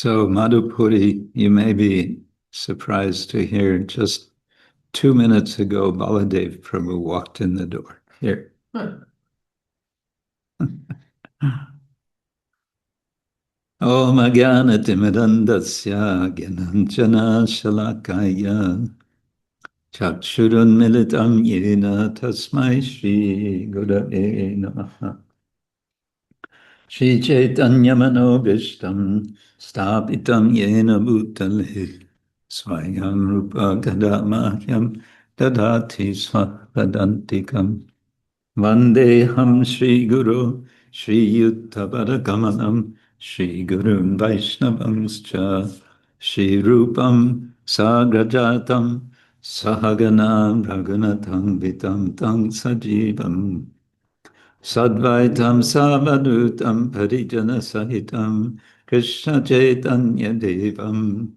So, Madhupuri, you may be surprised to hear just 2 minutes ago, Baladev Prabhu walked in the door. Here. Om Agyanatimirandasya Gyananjana Shalakaya Chakshurun Militam Yena Tasmai Shri Gurave Namaha Shri Chaitanya Manobhishtam Sthapitam Yena Bhutale Swayam Rupa Kadamahyam Dadati Swapadantikam Vandeham Shri Guru Shri Yuttapadakamam Shri Gurun Vaishnavamscha Shri Rupam Sagrajatam Sahaganam Raghunatam Vitam Tang Sajivam Sadvaitam Savadutam Parijana Sahitam Krishna Chaitanya Devam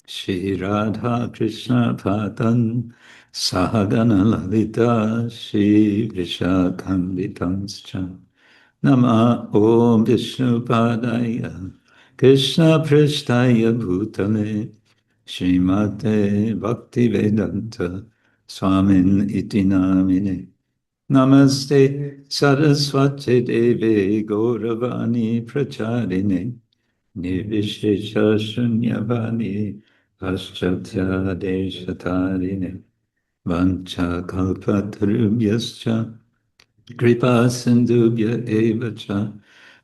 Shri Radha Krishna Patan Sahagana Lalita Shri Vishakambitanscha Nama Om Vishnu Padaya Krishna Prishtaya Bhutale Srimate Bhakti Vedanta Swamin Iti Namine Namaste Saraswati Devi Gauravani Pracharine Nirvishesha Shunyavani Paschatya Deshatarine Vancha Kalpatarubhyascha Kripa Sindhubhya Evacha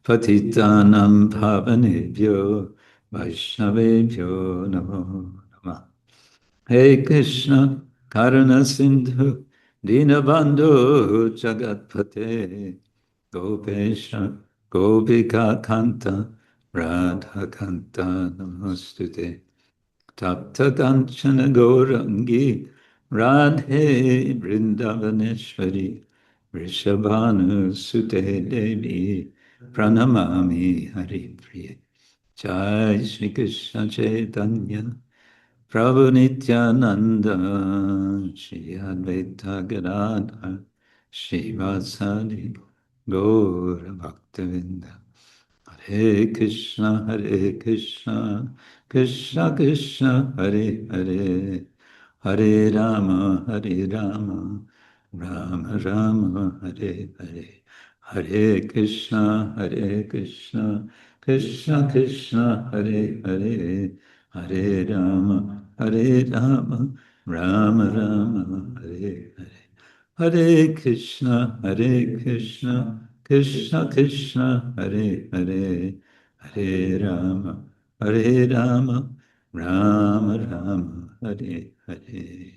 Patitanam Pavanebhyo Vaishnavebhyo Namo Namah. Hey Krishna Karuna Sindhu Dinabandhu Jagatpate Gopesha Gopika Kanta Radha Kanta Namostute Tapta Kanchana Gaurangi Radhe Vrindavaneshwari Vrishabhanu Sute Devi Pranamami Hari Priya Jai Shri Krishna Chaitanya Prabhu Nityananda Shri Advaita Gadadhar Shri Vasadi Gaura Bhaktavinda Hare Krishna Krishna Krishna Hare Hare Hare Rama Rama Rama Hare Hare Hare Krishna Krishna Krishna Hare Hare Hare Rama Rama Rama Hare Hare Hare Krishna Krishna Krishna Hare Hare Hare Rama Rama Rama Hare Hare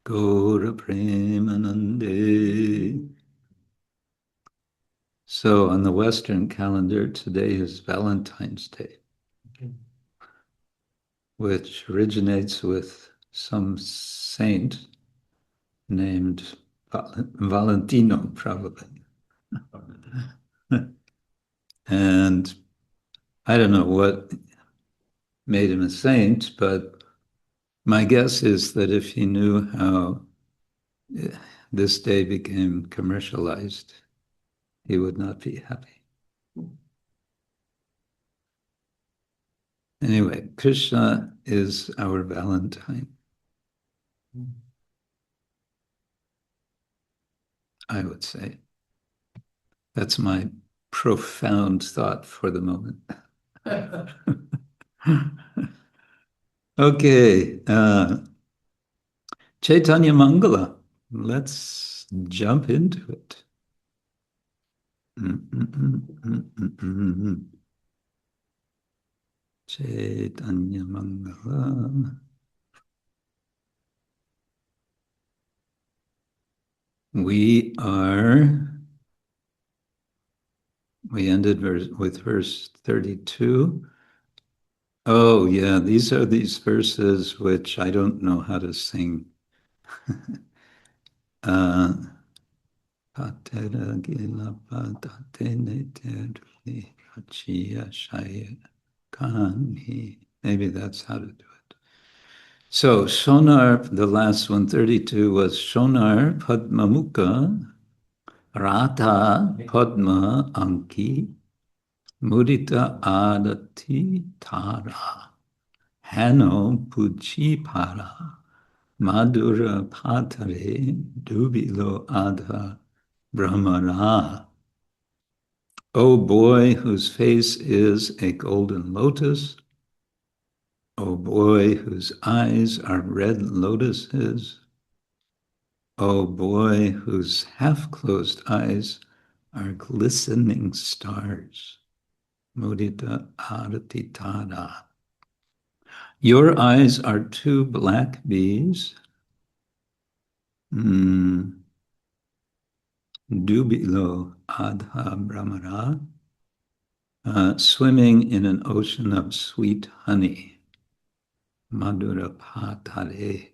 Gaura Premanande. So on the Western calendar, today is Valentine's Day, which originates with some saint named Valentino, probably. And I don't know what made him a saint, but my guess is that if he knew how this day became commercialized, he would not be happy. Anyway, Krishna is our Valentine. I would say. That's my profound thought for the moment. Okay, Chaitanya Mangala. Let's jump into it. Chaitanya Mangala. We ended with verse 32. Oh, yeah, these are these verses which I don't know how to sing. Maybe that's how to do it. So Shonar, the last one, 32, was Shonar Padmamukha Rata Padma Anki Mudita adati tara. Hano puchipara. Madhura patare dubilo adha brahmara. O boy whose face is a golden lotus, O boy whose eyes are red lotuses, O boy whose half-closed eyes are glistening stars. Mudita aratitara. Your eyes are two black bees. Dubilo adha brahmara. Swimming in an ocean of sweet honey. Madhura patare.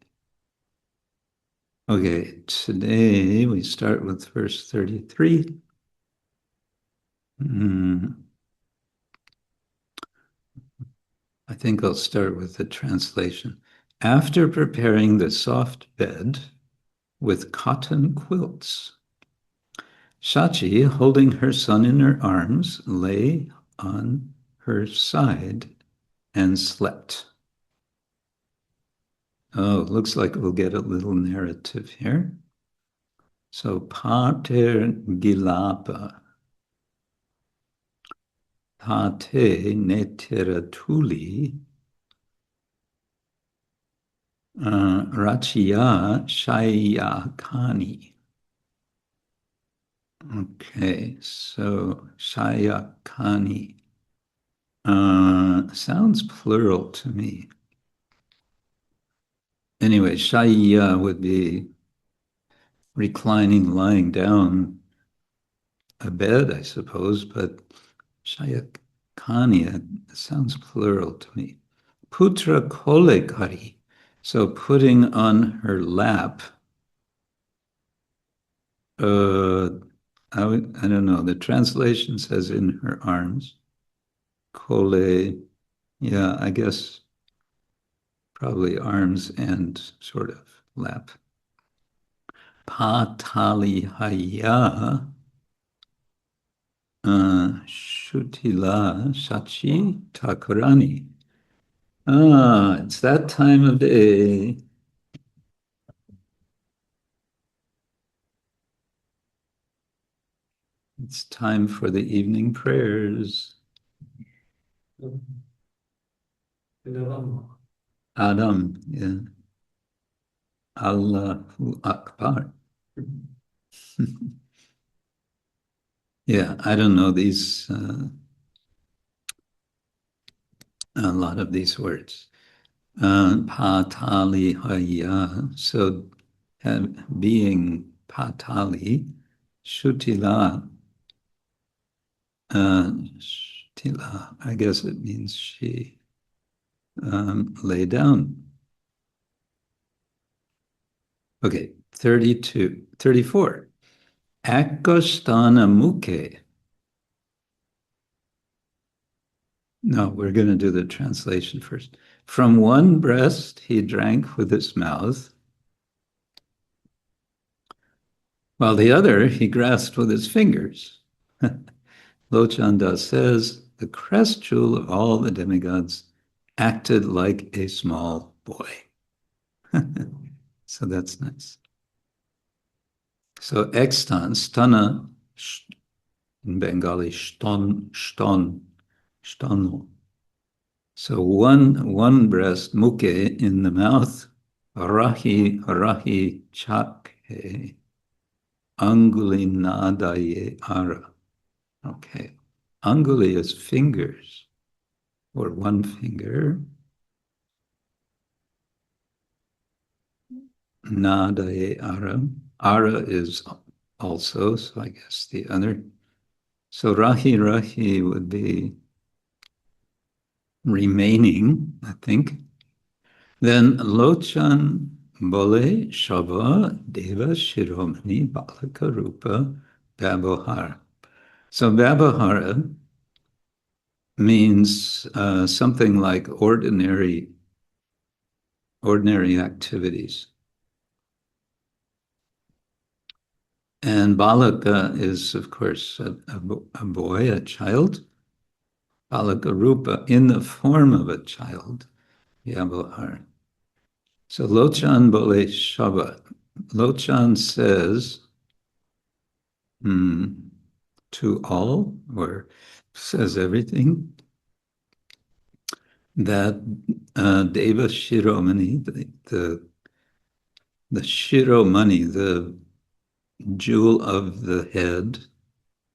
Okay, today we start with verse 33. I think I'll start with the translation. After preparing the soft bed with cotton quilts, Shachi, holding her son in her arms, lay on her side and slept. Oh, looks like we'll get a little narrative here. So, pater gilapa, tate neteratuli, rachia shayakani. Okay, so shayakani sounds plural to me. Anyway, shaya would be reclining, lying down, a bed, I suppose, but shayakani sounds plural to me. Putra kolekari, so putting on her lap. I don't know. The translation says in her arms. Kole, yeah, I guess probably arms and sort of lap. Patali haya, shutila shachi takarani. It's that time of day. It's time for the evening prayers. Adam, yeah. Allahu Akbar. Yeah, I don't know these, a lot of these words. Patali haya, so being patali, shutila, shutila, I guess it means she lay down. Okay, 34. Akostana mukhe. No, we're going to do the translation first. From one breast he drank with his mouth, while the other he grasped with his fingers. Lochanda says, the crest jewel of all the demigods acted like a small boy. So that's nice. So ekstan, stana, in Bengali, shtonu. So one breast, mukhe, in the mouth, rahi chakhe, anguli nadaye ara. Okay. Anguli is fingers, or one finger. Nadaye ara. Ara is also, so I guess the other. So rahi would be remaining, I think. Then lochan bole shava deva shiromani balaka rupa babohara. So babohara means something like ordinary activities. And balaka is, of course, a boy, a child. Balakarupa, in the form of a child, Vyavahar. So Lochan Bole Shabbat. Lochan says to all, or says everything, that Deva Shiromani, the Shiromani, the jewel of the head,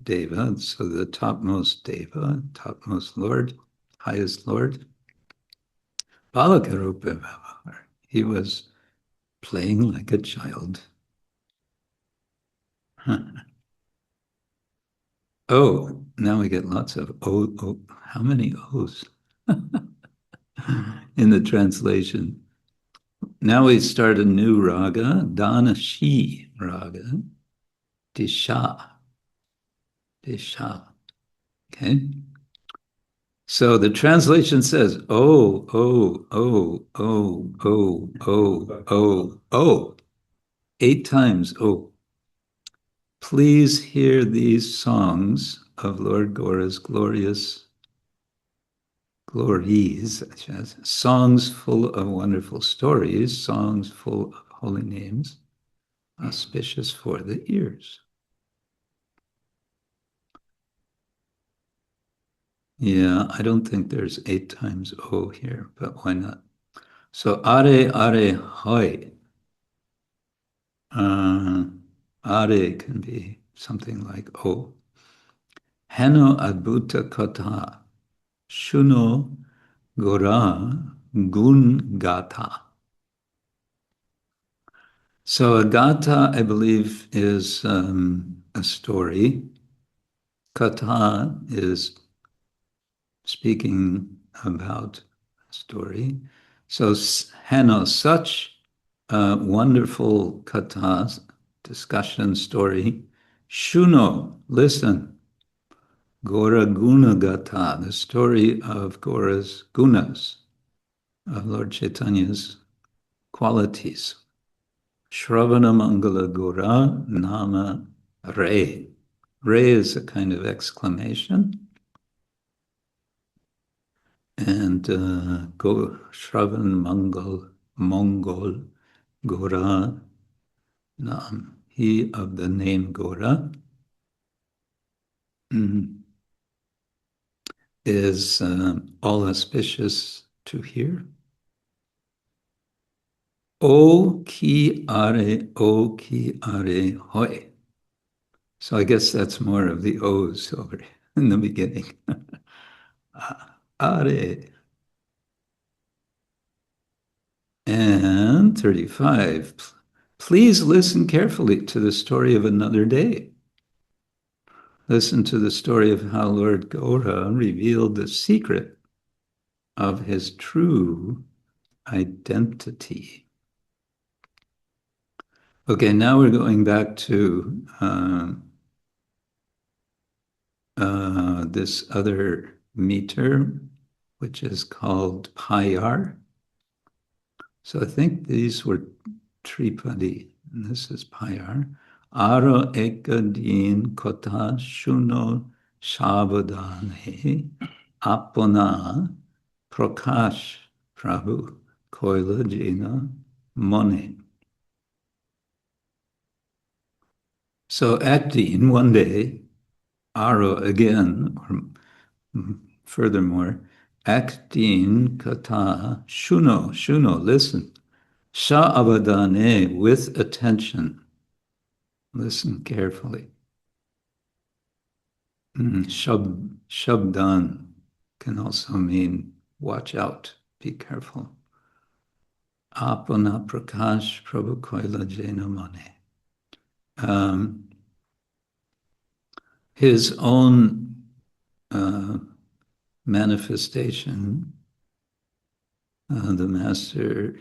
Deva, so the topmost Deva, topmost Lord, highest Lord, Balakarupa Vyavahar. He was playing like a child. Oh, now we get lots of O. How many O's in the translation? Now we start a new raga, Dhanashi raga, Disha. Disha. Okay. So the translation says, oh, oh, oh, oh, oh, oh, oh, oh, 8 times, oh. Please hear these songs of Lord Gora's glorious glories, songs full of wonderful stories, songs full of holy names, auspicious for the ears. Yeah, I don't think there's 8 times O here, but why not? So are hoi. Are can be something like O. Heno adbhuta kata. Shuno gora gun gata. So a gata, I believe, is a story. Katha is speaking about a story. So Hano, such wonderful kathas, discussion story. Shuno, listen. Gora Guna Gata, the story of Gora's gunas, of Lord Chaitanya's qualities. Shravana Mangala Gora Nama Re. Re is a kind of exclamation. And go Shravan Mongol Gora Nam. He of the name Gora is all auspicious to hear. O ki are hoi. So I guess that's more of the O's over in the beginning. Are. And 35. Please listen carefully to the story of another day. Listen to the story of how Lord Gaura revealed the secret of his true identity. Okay, now we're going back to this other meter, which is called Payar. So I think these were Tripadi, and this is Payar. Aro ekadin kota shuno shabadane apona prakash prabhu koila jina mone. So at Dean, one day, Aro again, or furthermore, Akdin kata shuno, listen. Sha avadane, with attention. Listen carefully. Shabdan can also mean watch out, be careful. Apana prakash prabhu koila jena mane. His own manifestation, the master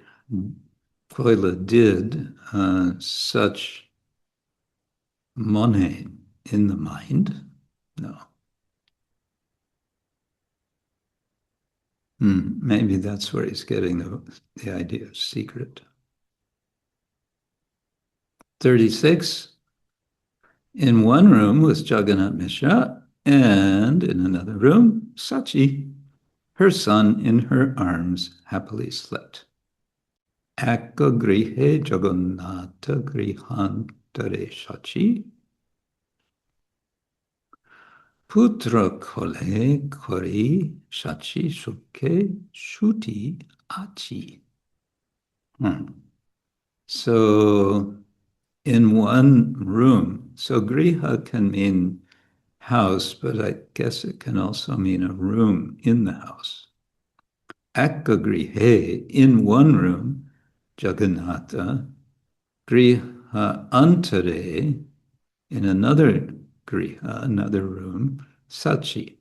Koila did such mone in the mind. No. Maybe that's where he's getting the idea of secret. 36. In one room was Jagannath Mishra, And in another room, Sachi, her son in her arms, happily slept. Ekagrihe Jagannatha Grihantare Sachi Putra Kole Kori Sachi Shuke Shuti Achi. So in one room, so Griha can mean house, but I guess it can also mean a room in the house. Ekagrihe, in one room, Jagannatha, Griha Antare, in another Griha, another room, Sachi.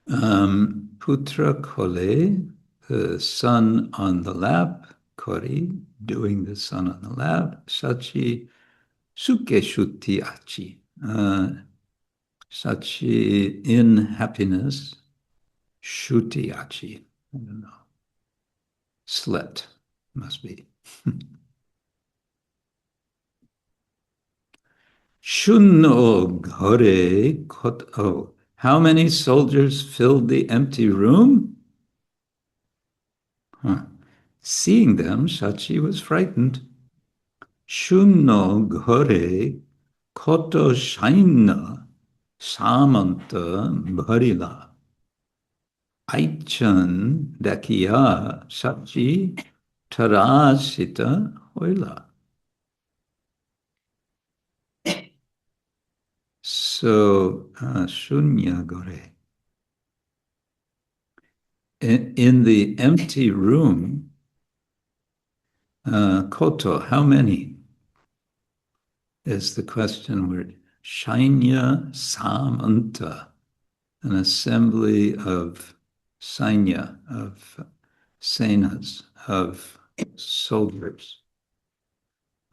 Putra Kole, the son on the lap, Kori, doing the son on the lap, Sachi, Suke Shuti Achi. Sachi in happiness, Shuti Achi. I don't know. Slept, must be. Shunno Ghore Koto. How many soldiers filled the empty room? Seeing them, Shachi was frightened. Shunno Ghore Koto Shaina Samanta Bharila. Aichan Dakiya Shachi Tarasita Hoila. So, Shunya Gore. In the empty room, koto, how many is the question word? Shainya Samanta, an assembly of Sainya, of Senas, of soldiers.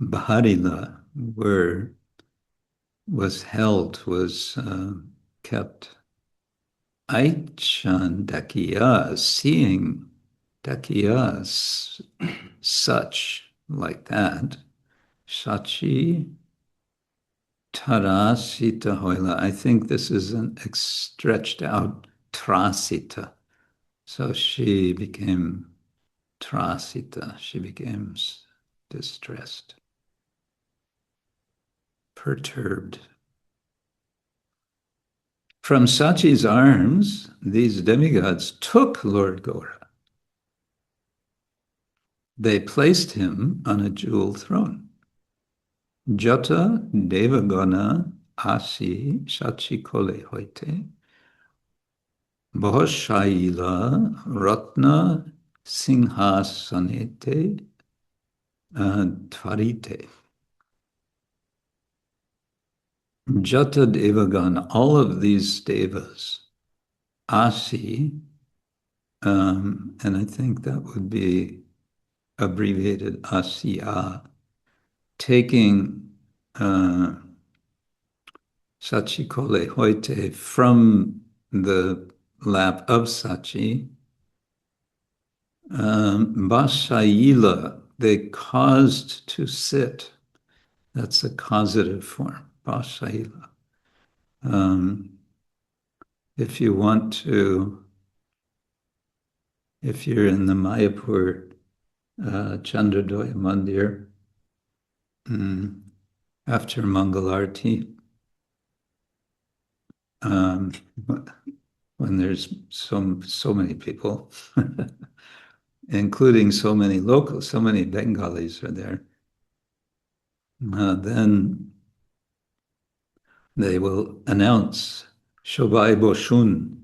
Bharila was held, was kept. Aichan Dakiya, seeing Dakiya, such like that. Shachi Tarasita Hoila. I think this is an stretched out Trasita. So she became Trasita. She became distressed, perturbed. From Sachi's arms, these demigods took Lord Gora. They placed him on a jeweled throne. Jata Devagana Asi Sachi Kole Hoite Bhoshaila Ratna Singhasanete Tvarite. Jata Devagana, all of these devas, Asi, and I think that would be abbreviated Asiya, taking Sachikole Hoite from the lap of Sachi, Bashaila, they caused to sit. That's a causative form, Bashaila. If you want to, if you're in the Mayapur Chandradoya Mandir, after Mangalarti, when there's so many people, including so many locals, so many Bengalis are there, then they will announce Shobai Boshun.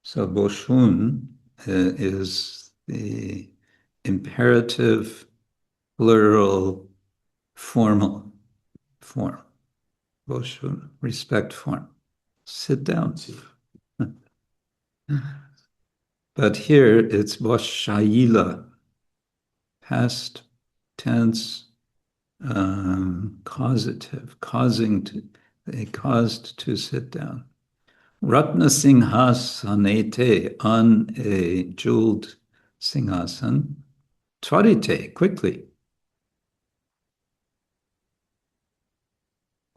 So Boshun is the imperative, plural, formal form. Boshun, respect form. Sit down. But here it's Boshaila, past tense, causative, they caused to sit down. Ratna Singhasanete, on a jeweled singhasan. Tvarite, quickly.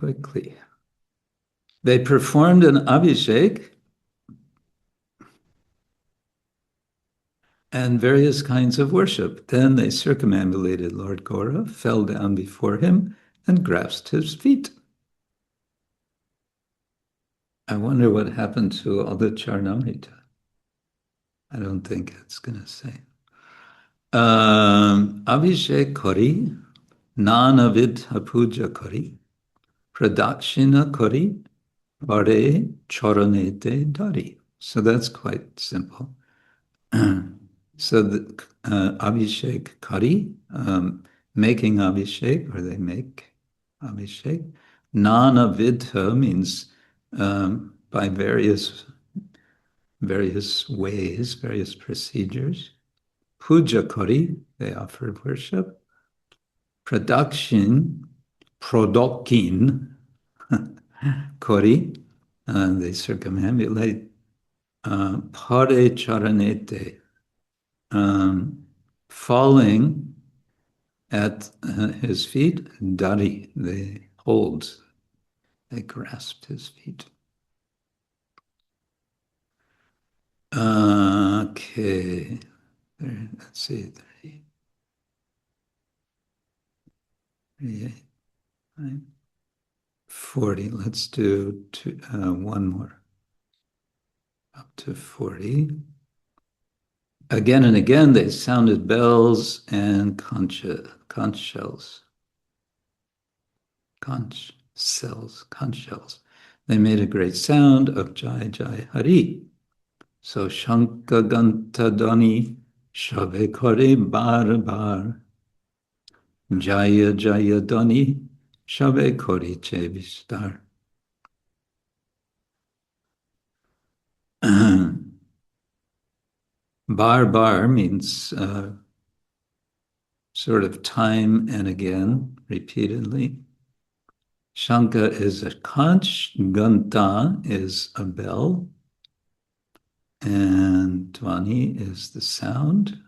quickly. They performed an abhishek and various kinds of worship. Then they circumambulated Lord Gora, fell down before him, and grasped his feet. I wonder what happened to all the Charnamrita. I don't think it's going to say. Abhishek kori, nanavid puja kori, pradakshina kori, vare charanete dari. So that's quite simple. So the Abhishek Kari, making Abhishek, or they make Abhishek. Nana Vidha means by various ways, various procedures. Puja Kari, they offer worship. Production, Prodokin Kori, they circumambulate. Pare Charanete, falling at his feet, Dari, they hold, they grasped his feet. Okay, let's see, 38, 40, let's do one more, up to 40. Again and again, they sounded bells and conch shells. Conch shells. They made a great sound of Jai Jai Hari. So Shanka Ganta Dani Shabe Kore Bar Bar Jaya Jaya Dani Shabe Kore Che Vistar. Bar Bar means sort of time and again, repeatedly. Shanka is a conch, Ganta is a bell, and Dwani is the sound.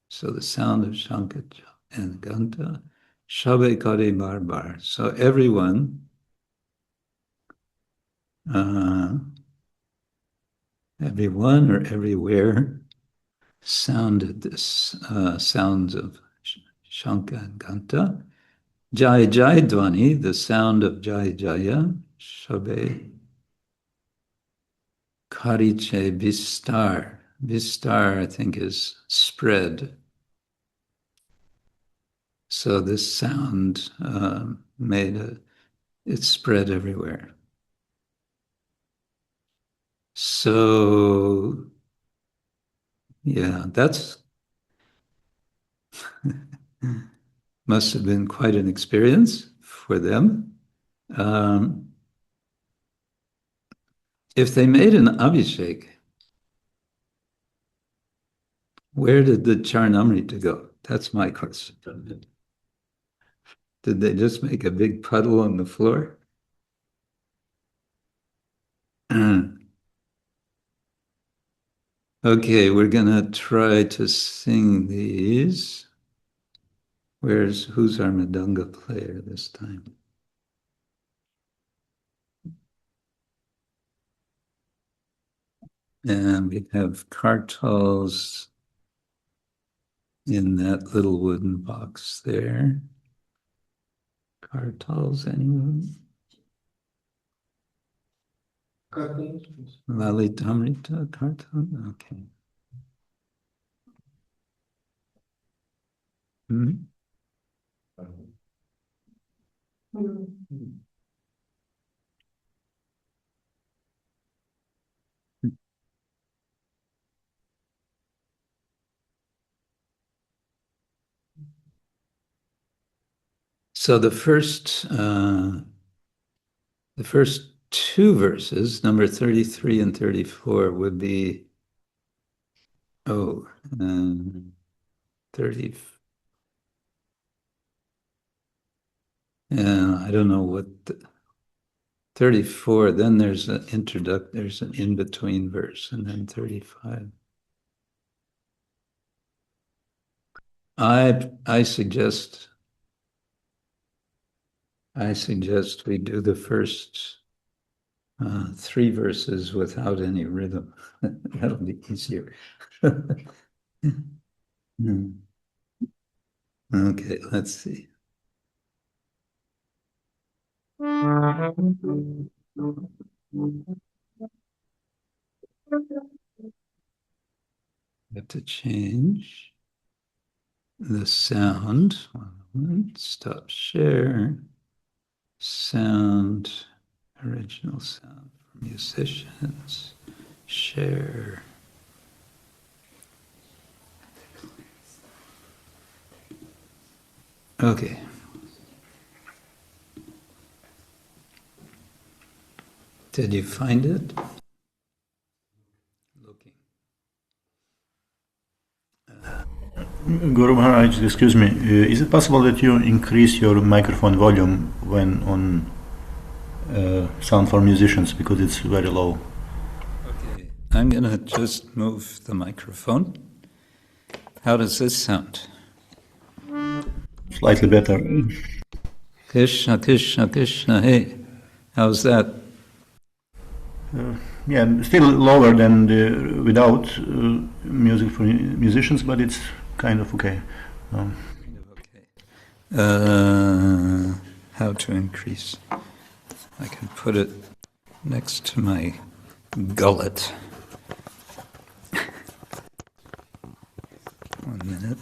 So the sound of Shanka and Ganta, Shabe Kare Bar Bar. So everyone everyone or everywhere sounded this sounds of Shanka and Ganta. Jai Jai Dwani, the sound of Jai Jaya, Shabe Kariche Vistar. Vistar, I think, is spread. So this sound it spread everywhere. So, yeah, that's must have been quite an experience for them. If they made an abhishek, where did the Charnamrita go? That's my question. Did they just make a big puddle on the floor? Okay, we're gonna try to sing these. Who's our Madanga player this time? And we have kartals in that little wooden box there. Kartals, anyone? Lalitamrita, kartal? Okay. Hmm? So the first two verses, number 33 and 34, would be 30. I don't know what 34. Then there's an there's an in-between verse, and then 35. I suggest I suggest we do the first 3 verses without any rhythm. That'll be easier. Okay, let's see. I have to change the sound. 1 moment. Stop share. Sound. Original sound for musicians. Share. Okay. Did you find it? Looking. Guru Maharaj, excuse me, is it possible that you increase your microphone volume when on sound for musicians, because it's very low? Okay, I'm going to just move the microphone. How does this sound? Slightly better. Krishna, Krishna, Krishna, hey. How's that? Yeah, still lower than the without music for musicians, but it's kind of okay. Kind of okay. How to increase? I can put it next to my gullet. 1 minute.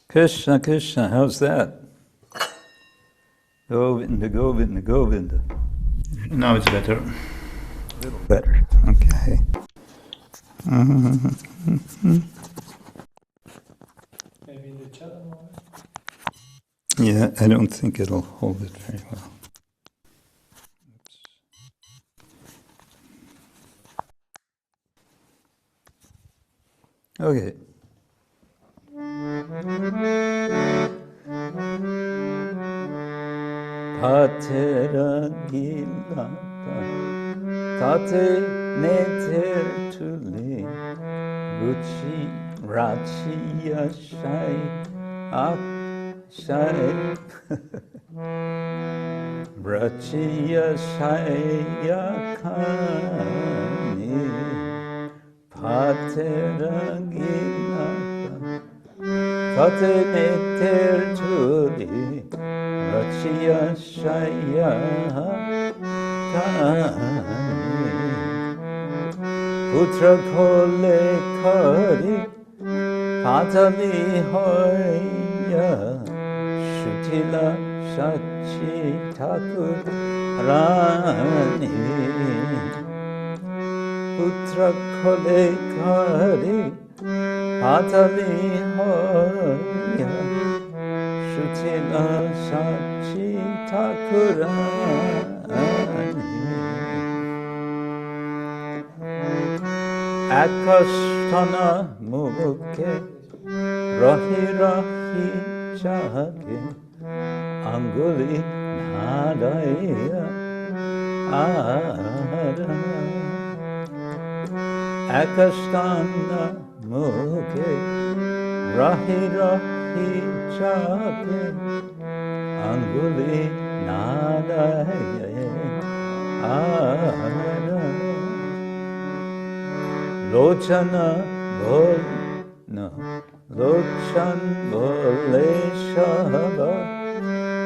Krishna, Krishna, how's that? Govinda, Govinda, Govinda. Now it's better. A little better, okay. Maybe the cello more? Yeah, I don't think it'll hold it very well. Oops. Okay. Patera gilata, tate neter tuli, ruchi rachi yashai, akshai, rachi yashai yakani, patera gilata, tate neter tuli, Rachiya Shaya Kani Putra Kole Kari Patali Hoya Shutila Shachi Thakur Rani Putra Kole Kari Patali Hoya Shutila Shachi Thakurani Akashtana Mukhe Rahi Rahi Chake Anguli Nadaya Ara Akashtana Mukhe Rahi Rahi Chake Anguli Nadaya Ara Lochana Bol No Lochan Bole Shaba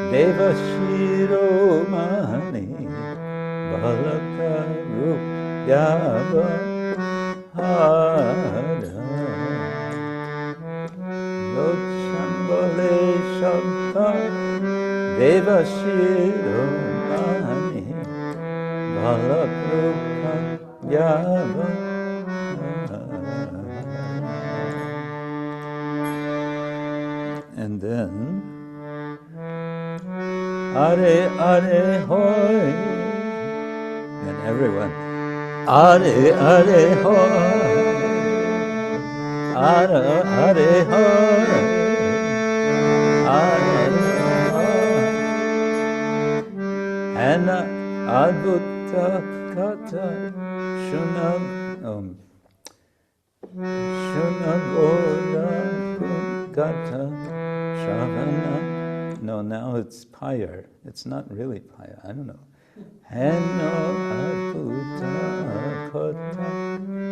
Deva Shiromani Balaka Rup Yaba Hara Lochan Bole Shaba Deva Shiromani Balaka Yaba and then Are Are Hoy and everyone Are Are Hoy Are Are Hoy Are Hoy Hena adbhuta kata shunagora kata shavana. No, now it's pyre. It's not really pyre. I don't know. Hena adbhuta kata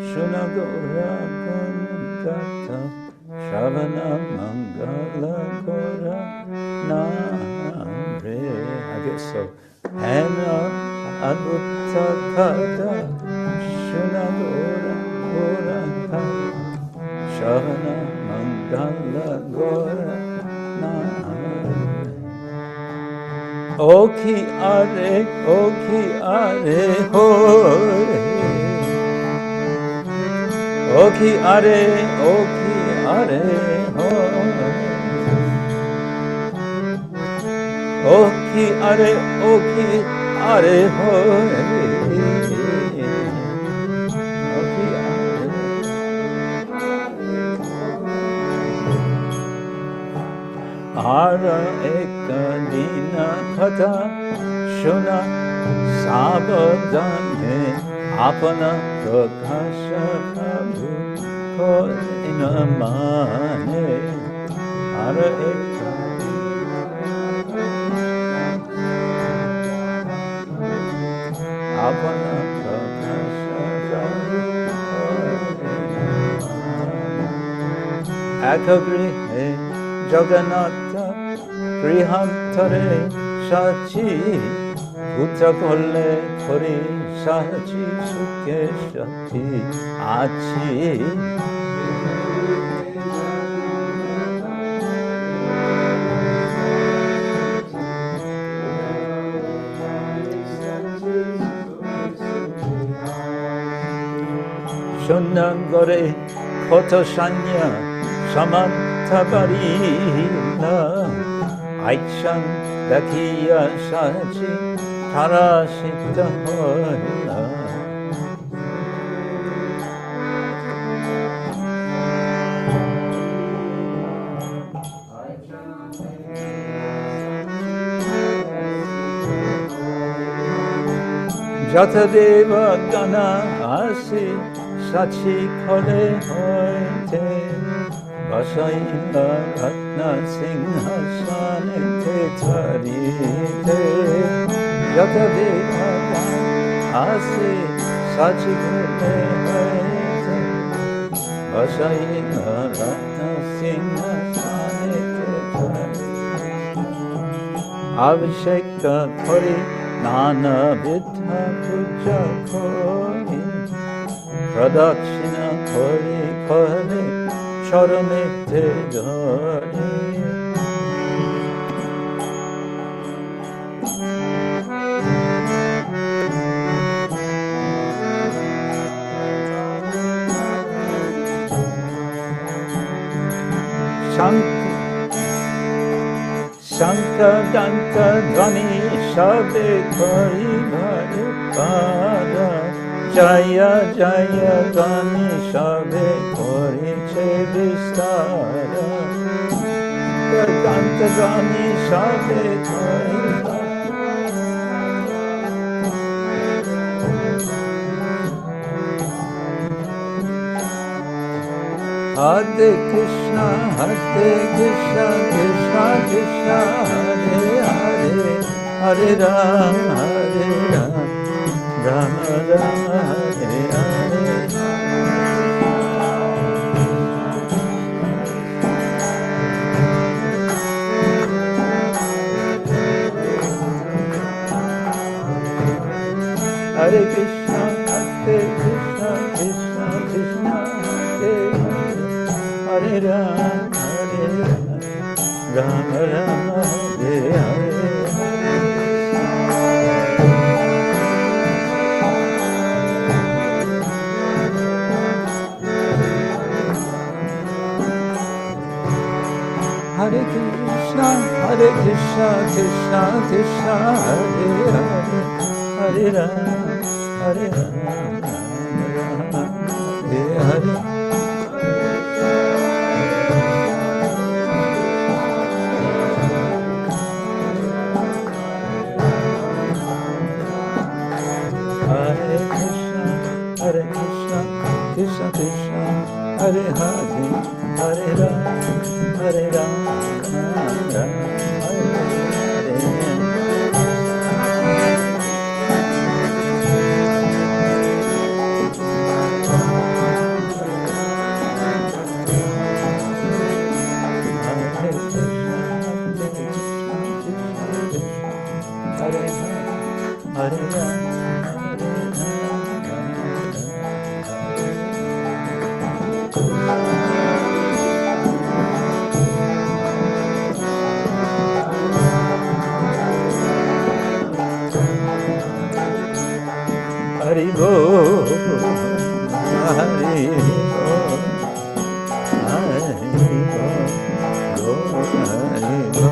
shunagora kata shavana mangala gora namre. I guess so. Hena adbhuta kata shunagora gora shavana mangala gora namre. Oki are hore. Oki are hore. Oki are hore. Ara ekadina kata shuna sabadane apana prakasha prabhu kodina mane. Ara apana prakasha prabhu akagrihe Jagannatha Grihantare Shachi Putra Kolle Kori Shachi Sukhe Shati Achi. Shunangore Koto Shanya Samantabarina Aichan Dakiya Sachi Tarashita Hola. Jatadeva Gana Asi Sachi Kole Hoite Vasaila Ratna Singhasane Tetvarite Jatadeva Asi Sachi Kole Hoite Vasaila Ratna Singhasane Tetvarite Abhisheka Kori Nana Vidha Puja Kori Pradakshina Kori Kori Charane Tejari. Shanka Danta Dhani Shabe Kari Bhari Pada Jaya Jaya Dhani Shabe Kori Chevistara Danta Dhani Shabe Kori Hare Krishna, Krishna Krishna, Hare Hare, Hare Rama, Rama Rama, Hare Hare. Hare Krishna, Krishna Krishna, Hare Hare Rama, Rama Rama, Hare Hare. Hare Krishna, Krishna Krishna, Hare Hare, Hare Rama, Hare Hare. Hare Hare, Hare Rama, Hare Rama, Rama Hari Bo, Hari Bo, Hari Bo, Hari Bo.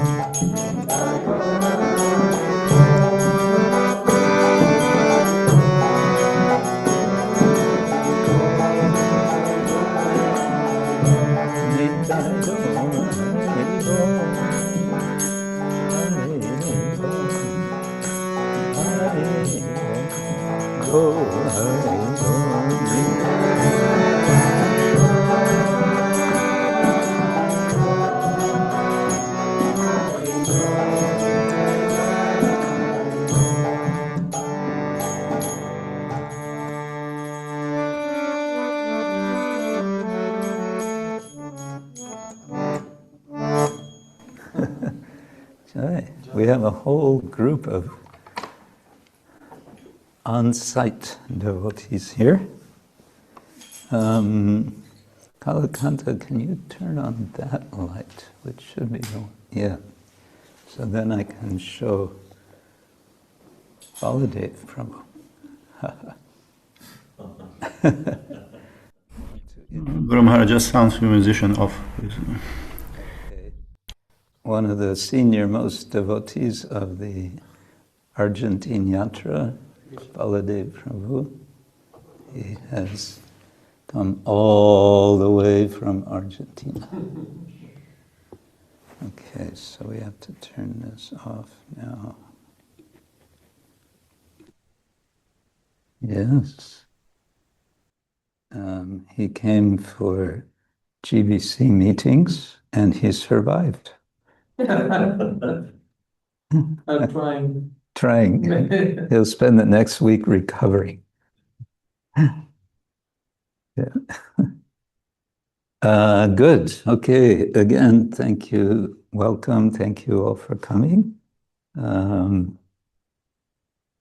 We have a whole group of on-site devotees here. Kalakanta, can you turn on that light, which should be on? Yeah. So then I can show Baladev Prabhu. Guru Maharaj just sounds musician of. One of the senior most devotees of the Argentine Yatra, Baladev Prabhu. He has come all the way from Argentina. Okay, so we have to turn this off now. Yes. He came for GBC meetings and he survived. I'm trying. Trying. He'll spend the next week recovering. Yeah. Good. Okay. Again, thank you. Welcome. Thank you all for coming.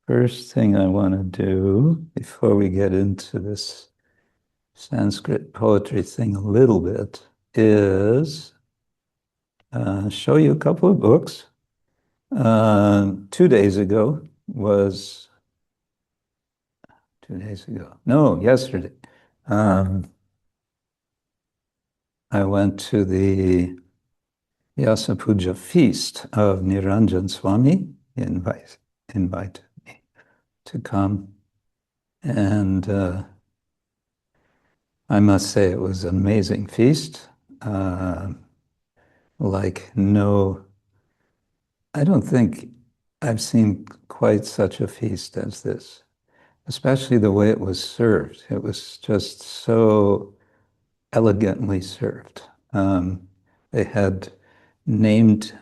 First thing I want to do before we get into this Sanskrit poetry thing a little bit is show you a couple of books. 2 days ago was 2 days ago. No, yesterday. I went to the Vyasa Puja feast of Niranjan Swami. He invited me to come. And I must say it was an amazing feast. Like no, I don't think I've seen quite such a feast as this, especially the way it was served. It was just so elegantly served. They had named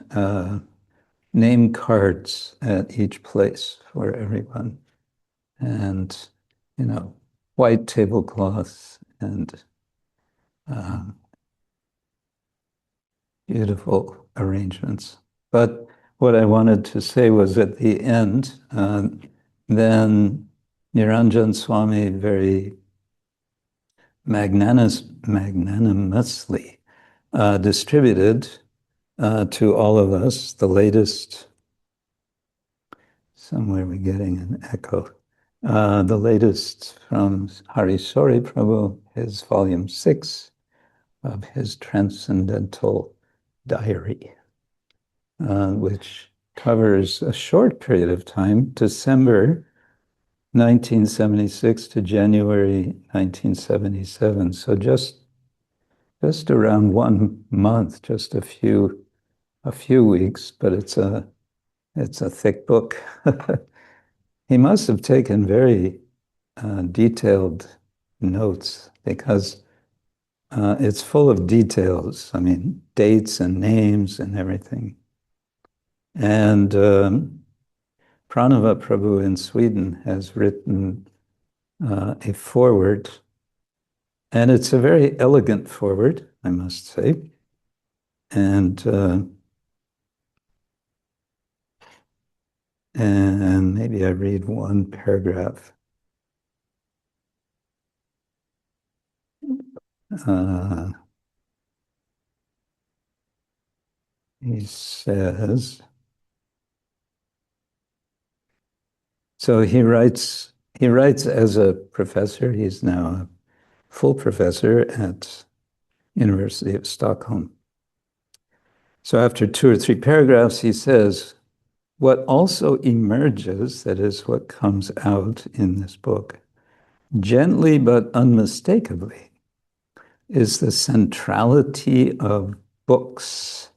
name cards at each place for everyone, and white tablecloths and beautiful arrangements. But what I wanted to say was at the end, then Niranjan Swami very magnanimously distributed to all of us the latest, somewhere we're getting an echo, the latest from Harisori Prabhu, his volume 6 of his Transcendental Diary, which covers a short period of time, December 1976 to January 1977. So just around 1 month, just a few weeks, but it's a thick book. He must have taken very detailed notes because it's full of details. I mean, dates and names and everything. And Pranava Prabhu in Sweden has written a foreword, and it's a very elegant foreword, I must say. And maybe I read one paragraph. He says, so he writes as a professor. He's now a full professor at University of Stockholm. So after 2 or 3 paragraphs, he says, what also emerges, that is what comes out in this book, gently but unmistakably, is the centrality of books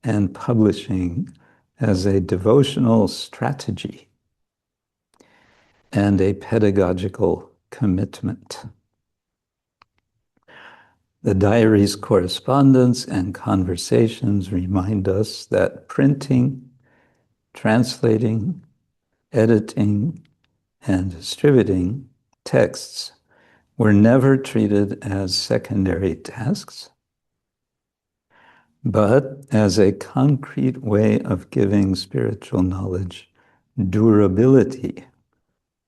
and publishing as a devotional strategy and a pedagogical commitment. The diary's correspondence and conversations remind us that printing, translating, editing, and distributing texts were never treated as secondary tasks, but as a concrete way of giving spiritual knowledge durability,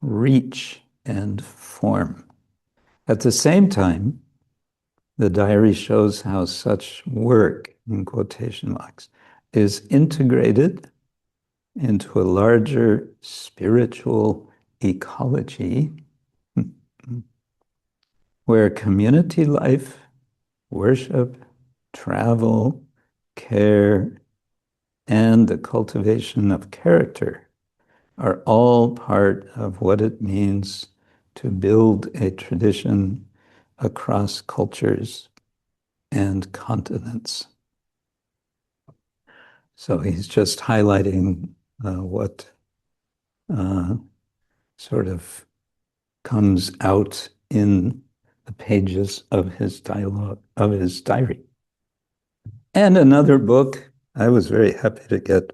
reach, and form. At the same time, the diary shows how such work, in quotation marks, is integrated into a larger spiritual ecology where community life, worship, travel, care, and the cultivation of character are all part of what it means to build a tradition across cultures and continents. So he's just highlighting what sort of comes out in the pages of his dialogue, of his diary. And another book I was very happy to get.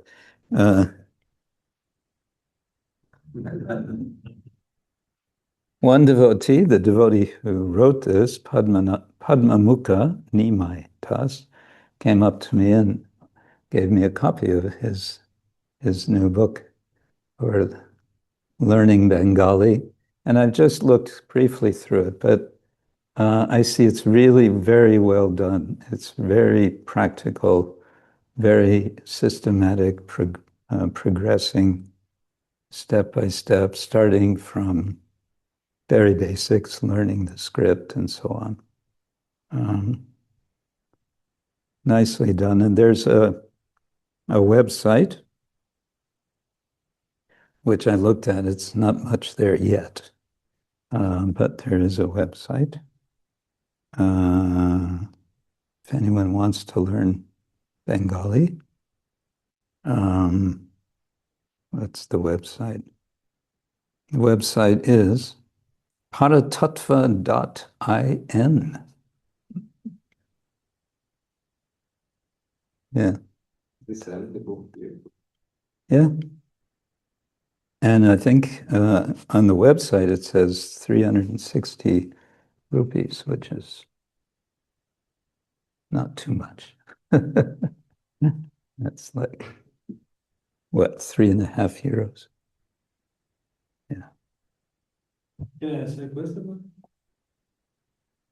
One devotee, the devotee who wrote this, Padmamukha Nimai Das, came up to me and gave me a copy of his new book for learning Bengali. And I've just looked briefly through it, but I see it's really very well done. It's very practical, very systematic, progressing step by step, starting from very basics, learning the script and so on. Nicely done. And there's a website, which I looked at. It's not much there yet, but there is a website. If anyone wants to learn Bengali, what's the website? The website is paratattva.in. Yeah. Yeah. And I think on the website it says 360 rupees, which is not too much. That's like, what, 3.5 euros? Yeah. Can I ask a question?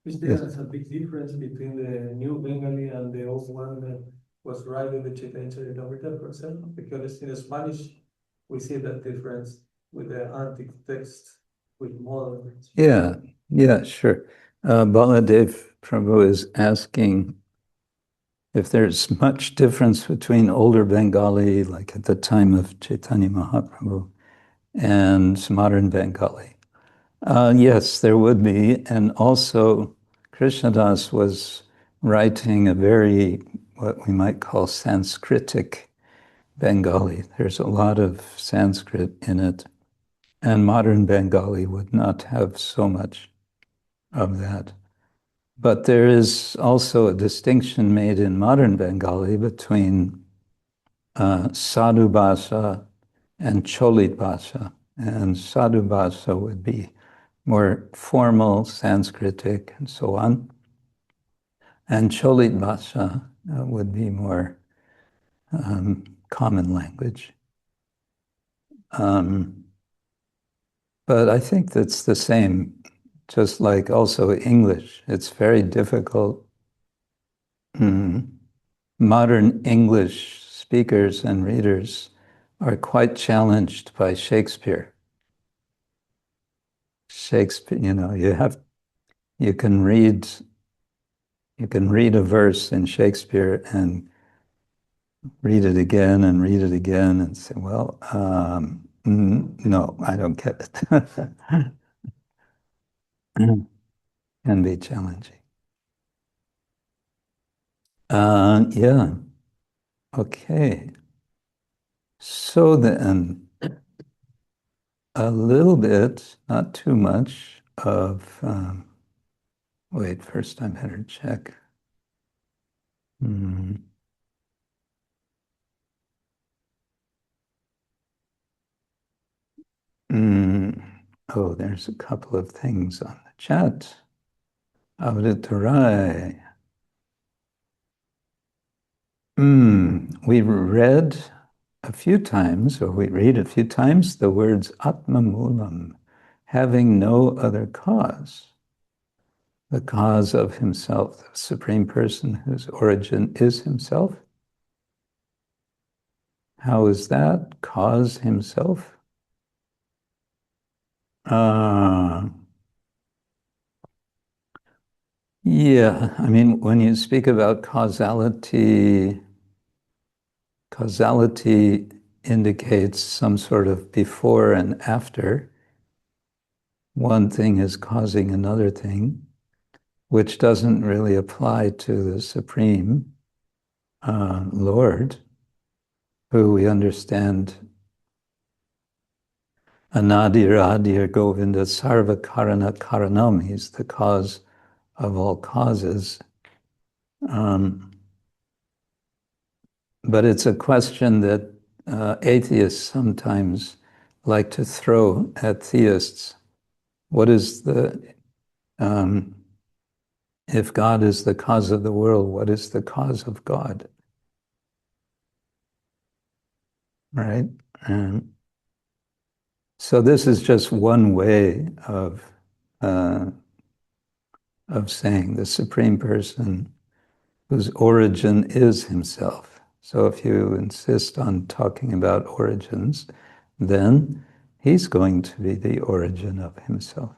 Is there a big difference between the new Bengali and the old one that was right in the Chaitanya Charitamrita, for example? Because in Spanish, we see that difference with the antique text with modern. Yeah, sure. Baladev Prabhu is asking if there's much difference between older Bengali, like at the time of Chaitanya Mahaprabhu, and modern Bengali. Yes, there would be. And also, Krishnadas was writing a very, what we might call Sanskritic Bengali. There's a lot of Sanskrit in it. And modern Bengali would not have so much of that. But there is also a distinction made in modern Bengali between sadhu bhasha and cholit bhasha. And sadhu bhasha would be more formal, Sanskritic, and so on. And cholit bhasha would be more common language. But I think that's the same, just like also English. It's very difficult. Modern English speakers and readers are quite challenged by Shakespeare. Shakespeare, you can read a verse in Shakespeare and read it again and say, well, no, I don't get it. Can be challenging. Yeah. Okay. So then, a little bit, not too much, of, wait, first I better check. Oh, there's a couple of things on the chat. Avitarai. We read a few times, or we read a few times, the words Atma Mulam, having no other cause. The cause of himself, the Supreme Person whose origin is himself. How is that? Cause himself? Yeah, I mean, when you speak about causality indicates some sort of before and after. One thing is causing another thing, which doesn't really apply to the Supreme Lord, who we understand Anadir Adir Govinda Sarva Karana Karanam. He's the cause of all causes. But it's a question that atheists sometimes like to throw at theists. What is if God is the cause of the world, what is the cause of God? Right? So this is just one way of saying the Supreme Person whose origin is himself. So if you insist on talking about origins, then he's going to be the origin of himself.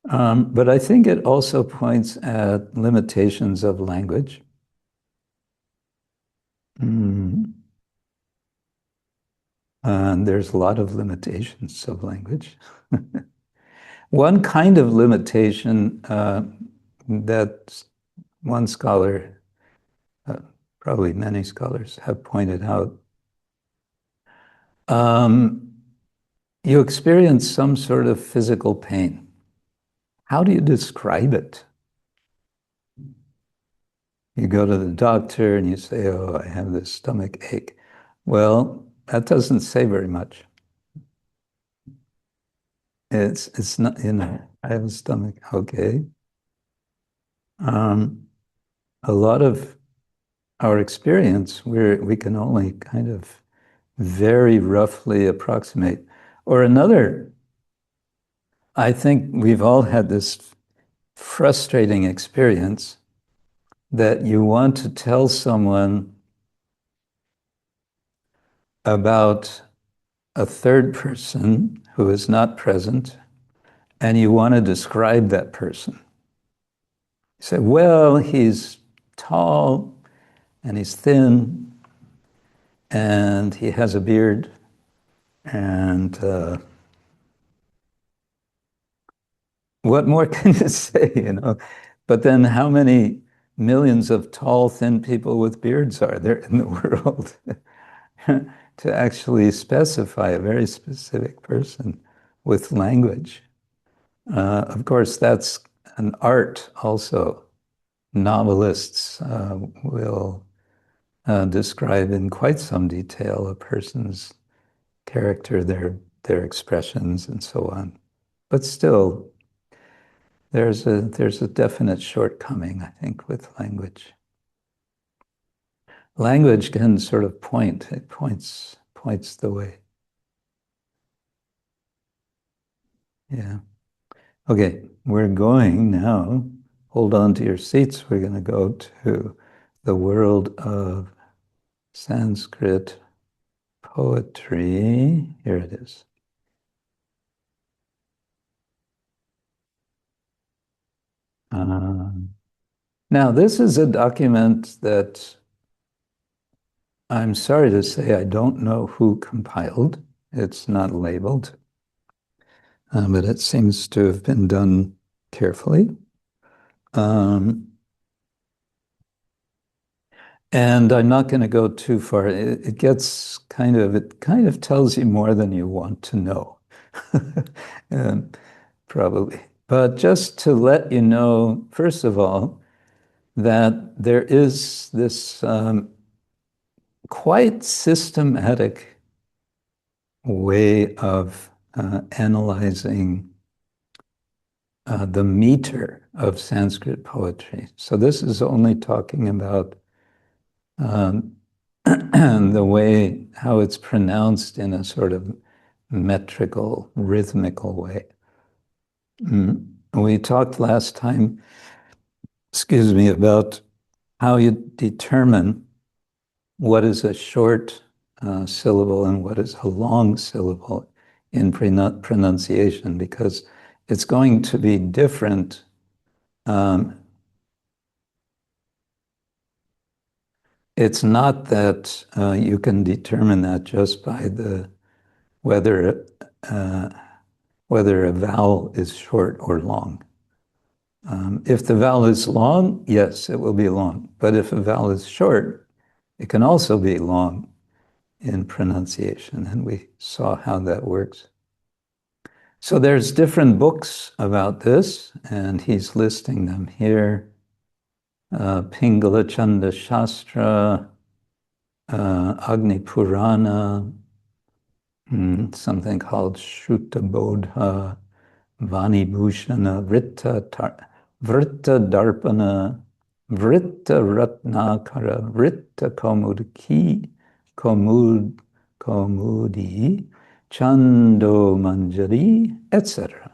But I think it also points at limitations of language. And there's a lot of limitations of language. One kind of limitation that one scholar, probably many scholars, have pointed out, you experience some sort of physical pain. How do you describe it? You go to the doctor and you say, oh, I have this stomach ache. Well, that doesn't say very much. It's not, I have a stomach, okay. A lot of our experience, we can only kind of very roughly approximate. Or another, I think we've all had this frustrating experience that you want to tell someone about a third person who is not present, and you want to describe that person. You say, well, he's tall, and he's thin, and he has a beard, and what more can you say, But then how many millions of tall, thin people with beards are there in the world? To actually specify a very specific person with language. Of course, that's an art also. Novelists will describe in quite some detail a person's character, their expressions, and so on. But still, there's a definite shortcoming, I think, with language. Language can sort of point. It points the way. Yeah. Okay, we're going now. Hold on to your seats. We're going to go to the world of Sanskrit poetry. Here it is. Now, this is a document that I'm sorry to say I don't know who compiled. It's not labeled, but it seems to have been done carefully. And I'm not going to go too far. It kind of tells you more than you want to know, probably. But just to let you know, first of all, that there is this quite systematic way of analyzing the meter of Sanskrit poetry. So this is only talking about the way how it's pronounced in a sort of metrical, rhythmical way. We talked last time, about how you determine what is a short syllable and what is a long syllable in pronunciation, because it's going to be different. It's not that you can determine that just by whether a vowel is short or long. If the vowel is long, yes, it will be long. But if a vowel is short, it can also be long in pronunciation, and we saw how that works. So there's different books about this, and he's listing them here. Pingala Chanda Shastra, Agni Purana, something called Shuta Bodha, Vani Bhushana, Vritta Darpana, Vritta Ratnakara, Vritta Komudi, Chando Manjari, etc.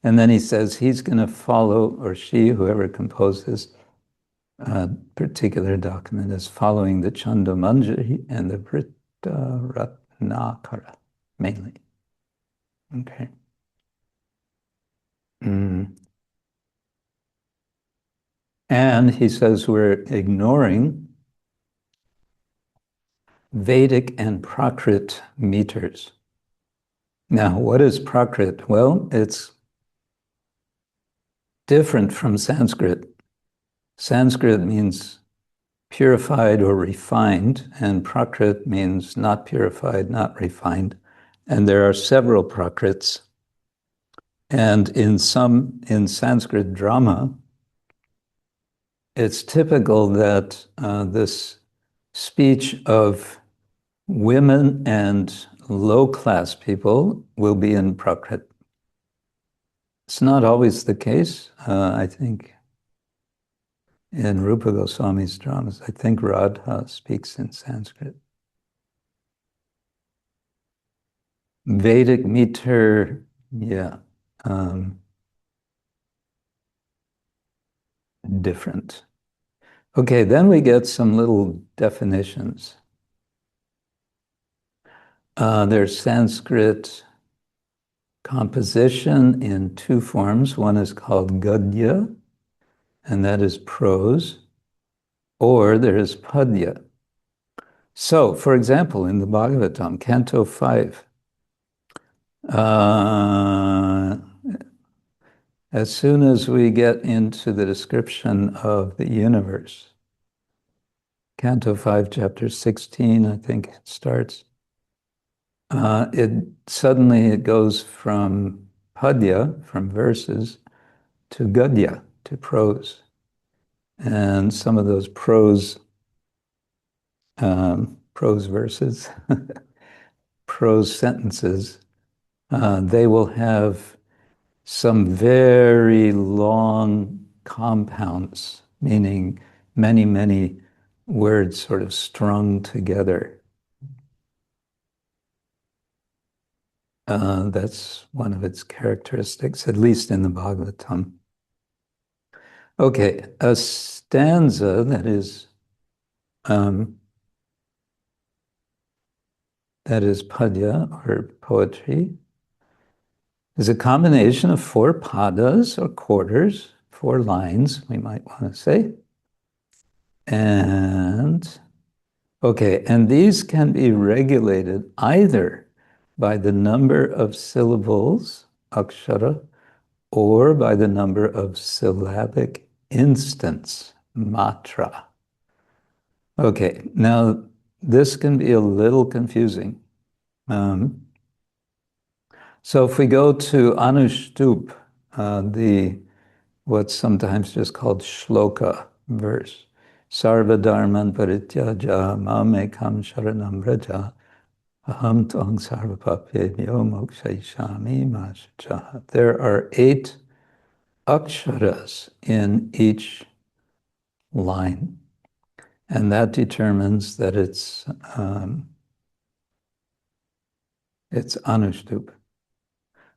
And then he says he's going to follow, or she, whoever composes a particular document, is following the Chando Manjari and the Vritta Ratnakara, mainly. Okay. And he says we're ignoring Vedic and Prakrit meters. Now, what is Prakrit? Well, it's different from Sanskrit. Sanskrit means purified or refined, and Prakrit means not purified, not refined. And there are several Prakrits. And in Sanskrit drama, it's typical that this speech of women and low-class people will be in Prakrit. It's not always the case. I think in Rupa Goswami's dramas, I think Radha speaks in Sanskrit. Vedic meter, yeah, different. Okay, then we get some little definitions. There's Sanskrit composition in two forms. One is called Gadya, and that is prose, or there is Padya. So, for example, in the Bhagavatam, Canto 5, as soon as we get into the description of the universe, Canto 5, chapter 16, I think it starts, it goes from Padya, from verses, to gadya, to prose. And some of those prose verses, prose sentences, they will have some very long compounds, meaning many, many words sort of strung together. That's one of its characteristics, at least in the Bhagavatam. Okay, a stanza that is padya, or poetry, is a combination of 4 padas, or quarters, 4 lines, we might want to say. And, okay, and these can be regulated either by the number of syllables, akshara, or by the number of syllabic instants, matra. Okay, now this can be a little confusing. So if we go to Anushtup, what's sometimes just called shloka verse, Sarva dharman parityaja mamekam sharanam vraja aham tvang sarva papebhyo mokshayishami ma shucha. There are 8 aksharas in each line, and that determines that it's Anushtup.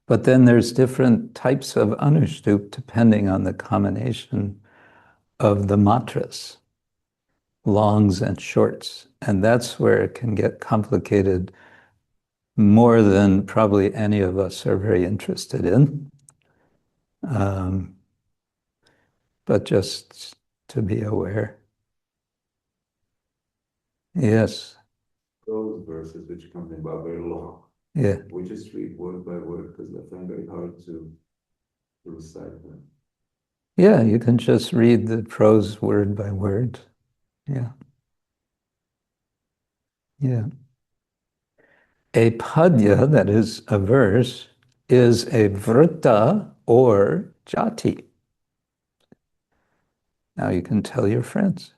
But then there's different types of Anushtup depending on the combination of the matras, longs and shorts. And that's where it can get complicated more than probably any of us are very interested in. But just to be aware. Yes. Those verses which come in about very long. Yeah. We just read word by word because I find it very hard to recite them. Yeah, you can just read the prose word by word. Yeah. Yeah. A padya, that is a verse, is a vrta or jati. Now you can tell your friends.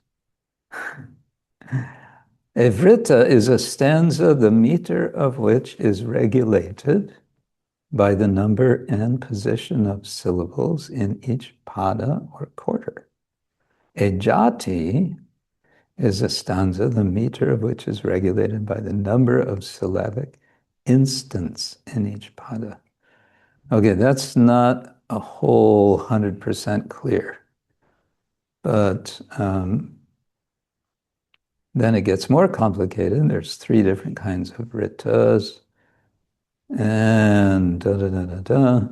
A vrita is a stanza, the meter of which is regulated by the number and position of syllables in each pada or quarter. A jati is a stanza, the meter of which is regulated by the number of syllabic instants in each pada. Okay, that's not a whole 100% clear, but then it gets more complicated. There's 3 different kinds of ritas, and da-da-da-da-da.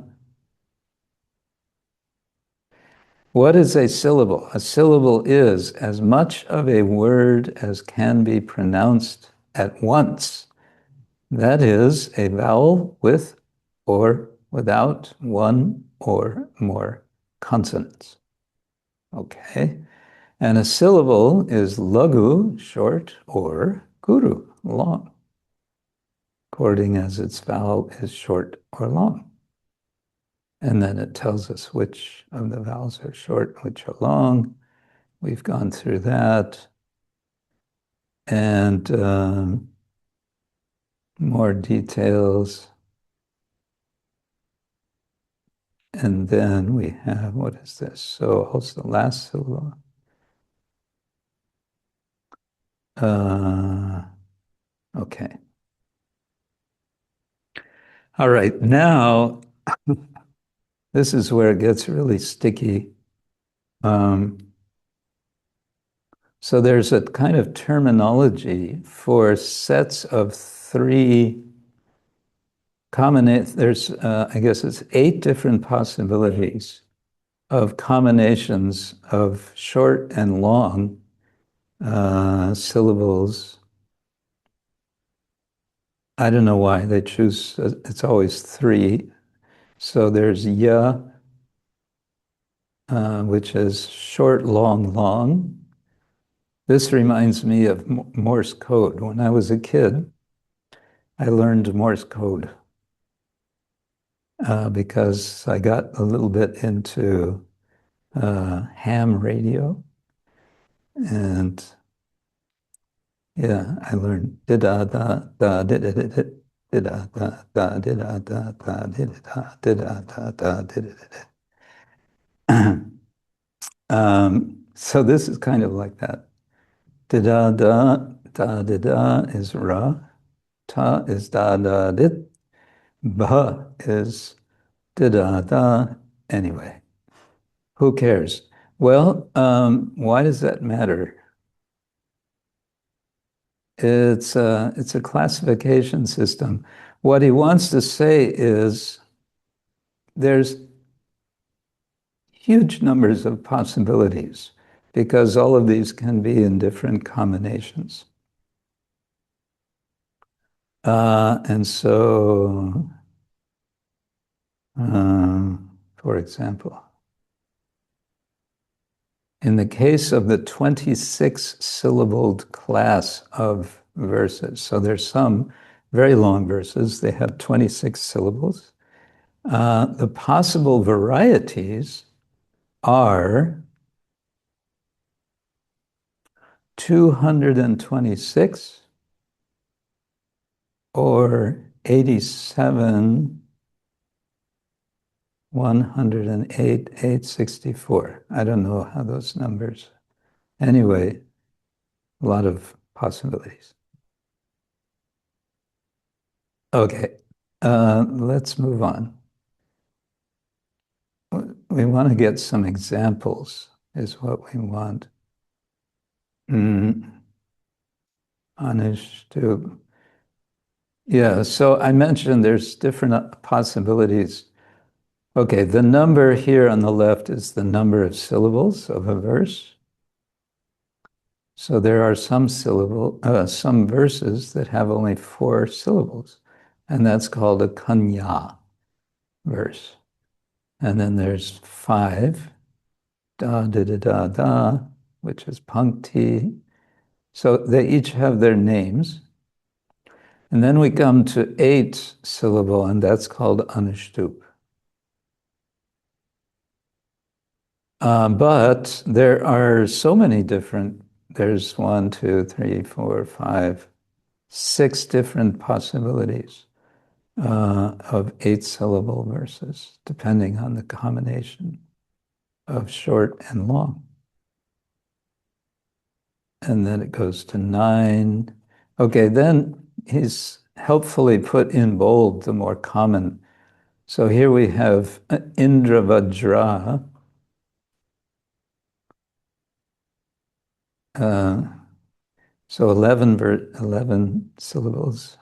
What is a syllable? A syllable is as much of a word as can be pronounced at once. That is a vowel with or without 1 or more consonants. Okay. And a syllable is lagu, short, or guru, long, according as its vowel is short or long. And then it tells us which of the vowels are short, which are long. We've gone through that. And more details. And then we have, what is this? So also the last syllable. Okay. All right, now, this is where it gets really sticky. So there's a kind of terminology for sets of 3 there's, I guess it's 8 different possibilities of combinations of short and long syllables. I don't know why they choose, it's always 3. So there's ya, which is short, long, long. This reminds me of Morse code. When I was a kid, I learned Morse code. because I got a little bit into ham radio, and yeah, I learned da da da da da da da da da da da da da da da da da. So this is kind of like that. Da da da da da da is ra, ta is da da dit, ba is da da da. Anyway, who cares? Well, why does that matter? It's a classification system. What he wants to say is there's huge numbers of possibilities because all of these can be in different combinations. And so, for example, in the case of the 26-syllabled class of verses, so there's some very long verses, they have 26 syllables. The possible varieties are 226 or 87, 108, 864. I don't know how those numbers. Anyway, a lot of possibilities. Okay, let's move on. We want to get some examples, is what we want. Anushtu. Yeah, so I mentioned there's different possibilities. Okay, the number here on the left is the number of syllables of a verse. So there are some verses that have only 4 syllables, and that's called a kanya verse. And then there's 5, da da da da da, which is pankti. So they each have their names. And then we come to 8 syllable, and that's called anushtup. But there are so many different, there's 1, 2, 3, 4, 5, 6 different possibilities of 8 syllable verses, depending on the combination of short and long. And then it goes to 9. Okay, then he's helpfully put in bold the more common. So here we have Indravajra. So 11 syllables.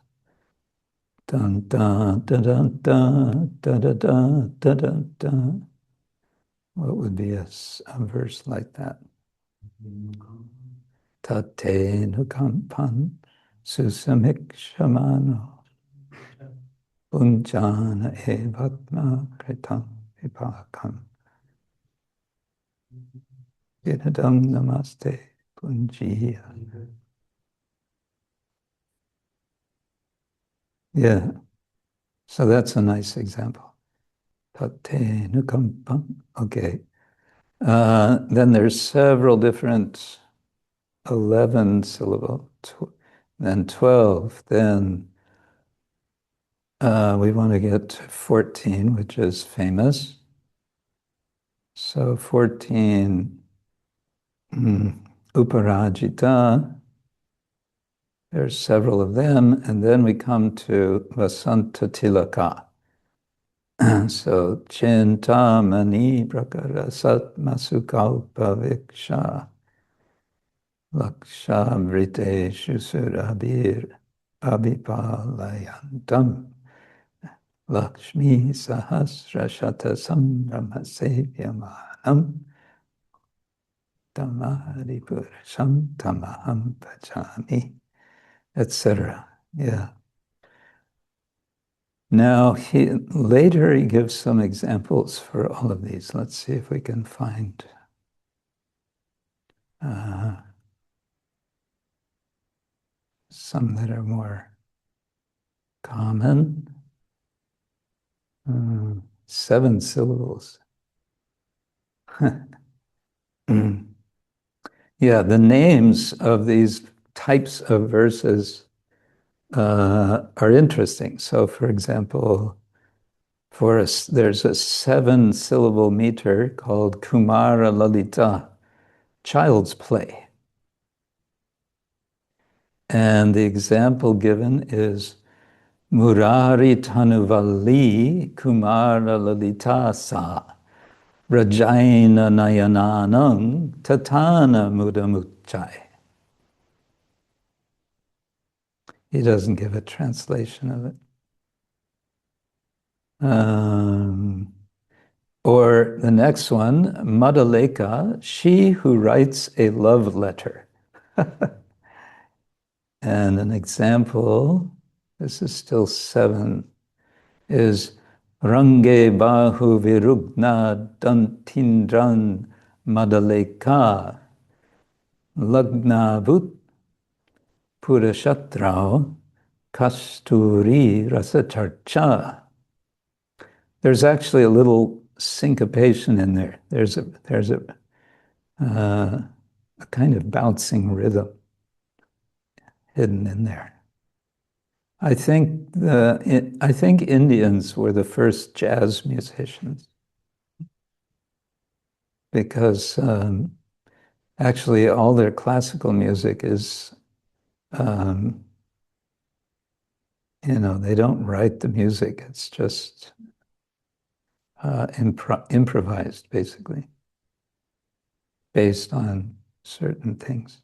Dun, dun, dun, dun, dun, dun, dun, dun, dun, dun, dun. What would be a verse like that? Tate nukampan susamik shamano punjana evatma kritam vipakam vinadam namaste punjiya. Yeah, so that's a nice example. Tate nukampan. Okay. Then there's several different 11 syllable, then 12, then we want to get to 14, which is famous. So 14, Uparajita, there's several of them, and then we come to Vasanta Tilaka. So Chintamani Prakarasat Masukalpa Viksha Lakshavrite Shusurabir Abhipalayantam Lakshmi Sahasra Shata Sambrama Sevyamanam Tamari Purasham Tamaham Pachami, etc. Yeah. Now, later he gives some examples for all of these. Let's see if we can find some that are more common. 7 syllables. Yeah, the names of these types of verses are interesting. So, for example, there's a 7-syllable meter called Kumara Lalita, child's play. And the example given is Murari Tanuvali Kumara Lalita Sa Rajaina Nayananang Tatana Mudamuchai. He doesn't give a translation of it. Or the next one, Madaleka, she who writes a love letter. And an example, this is still 7, is Range Bahu Virugna Dantindran Madaleka Lagnavut Purashatrao Kasturi Rasacharcha. There's actually a little syncopation in there. There's a kind of bouncing rhythm hidden in there. I think Indians were the first jazz musicians because actually all their classical music is, they don't write the music. It's just improvised, basically, based on certain things.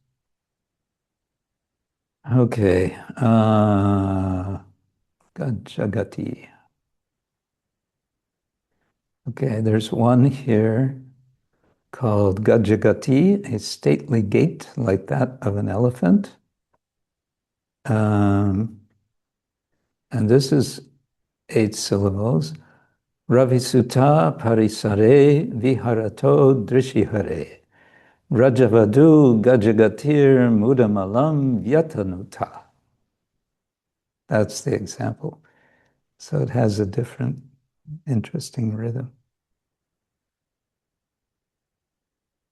Okay, Gajagati. Okay, there's one here called Gajagati, a stately gait like that of an elephant. And this is 8 syllables. Ravisutta parisare viharato drishihare. Rajavadu Gajagatir Mudamalam Vyatanuta. That's the example. So it has a different, interesting rhythm.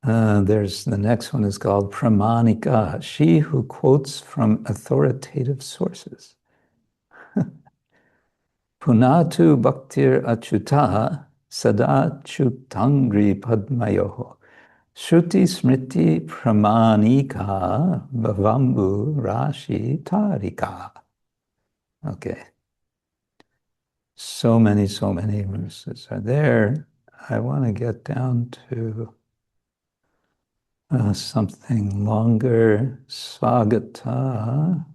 There's the next one is called Pramanika, she who quotes from authoritative sources. Punatu Bhaktir Achuta Sada Chutangri Padmayoho. Shruti Smriti Pramanika Bhavambu Rashi Tarika. Okay. So many verses are there. I want to get down to something longer. Svagata,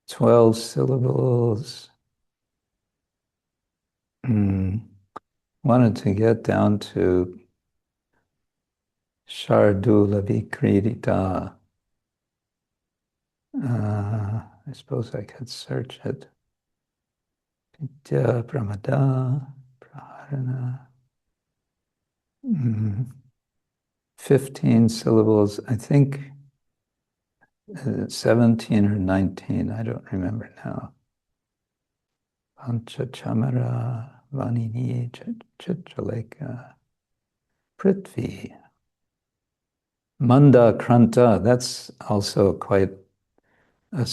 12 syllables. Wanted to get down to Shardula Vikridita. I suppose I could search it. Vidya Pramada Praharana. 15 syllables, I think 17 or 19, I don't remember now. Pancha Chamara Vanini Chitraleka Prithvi. Manda Kranta, that's also quite a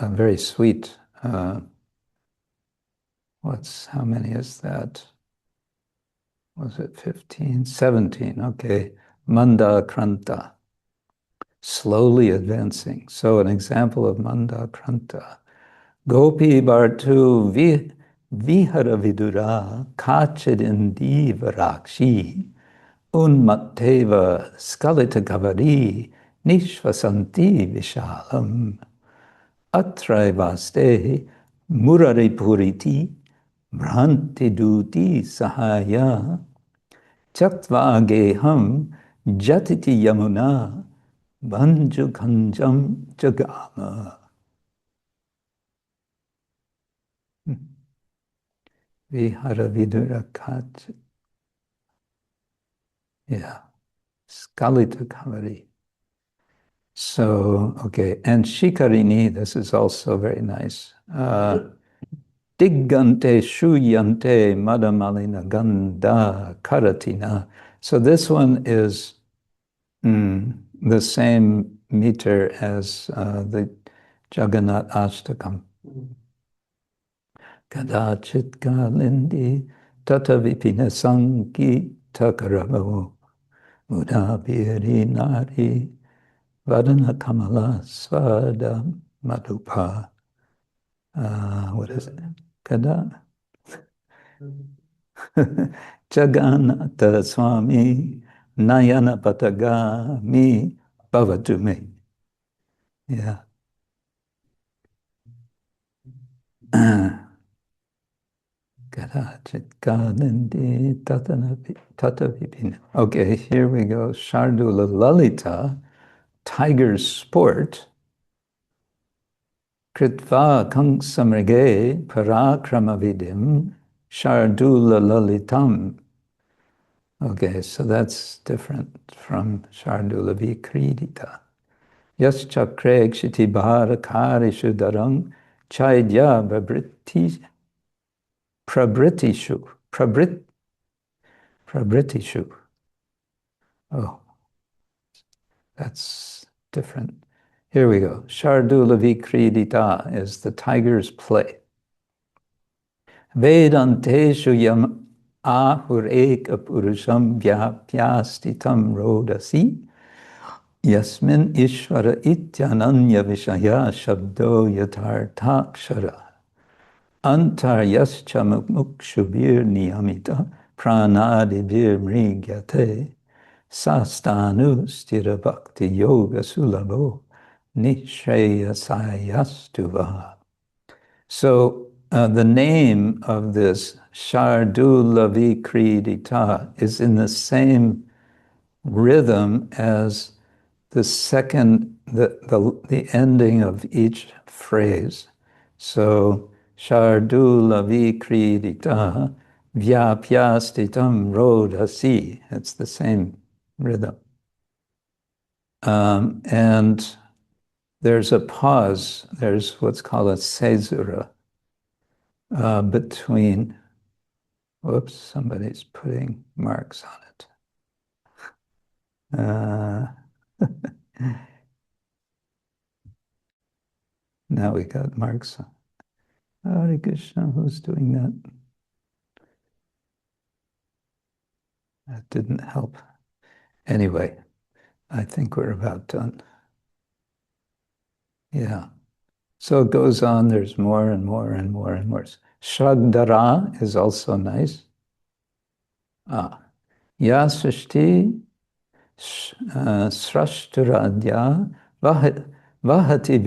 very sweet, how many is that? Was it 15? 17, okay. Manda Kranta, slowly advancing. So an example of Manda Kranta. Gopi Bartu Vihara Vidura Kachidindi Varakshi Unmatteva Skalita Kavari Nishvasanti Vishalam Atraivaste Murari Puriti Bhranti Duti Sahaya Chaktva Geham Jatiti Yamuna Banju Kanjam Jagama. Vihara Vidura Kach. Yeah. Skalita Kavari. So, okay. And Shikarini, this is also very nice. Diggante shuyante madamalina ganda karatina. So this one is the same meter as the Jagannath Ashtakam. Kadachit kalindi tata vipina sanki takarabo mudabiri nari vadana kamala svada madupa. What is it? Kada? Jagannatha Swami Nayana Patagami Bhavatu me. Yeah. Okay, here we go. Shardula Lalita, Tiger's Sport. Kritva Kangsamrige Parakramavidim Shardula Lalitam. Okay, so that's different from Shardula Vikridita. Yas Chakre Kshiti Bharakari Shudarang Chaidya Prabritishu. Prabritishu. Oh, that's different. Here we go. Shardula Vikridita is the tiger's play. Vedanteshu yam ahureka purusham vyapyastitam rodasi yasmin ishvara ityananya vishaya shabdo yatartakshara antar yascha mukshubir niyamita pranadibir mrigyate sastanu stira bhakti yoga sulabho nishayasayastuva. So the name of this Shardula Vikridita is in the same rhythm as the second, the ending of each phrase. So Shardula Vikridita Vyapyastitam Rodasi. It's the same rhythm. And there's a pause. There's what's called a caesura between, whoops, somebody's putting marks on it. Now we got marks on. Hare Krishna, who's doing that? That didn't help. Anyway, I think we're about done. Yeah. So it goes on, there's more and more and more and more. Shragdara is also nice. Ya Srishti Srashtaradya Vahati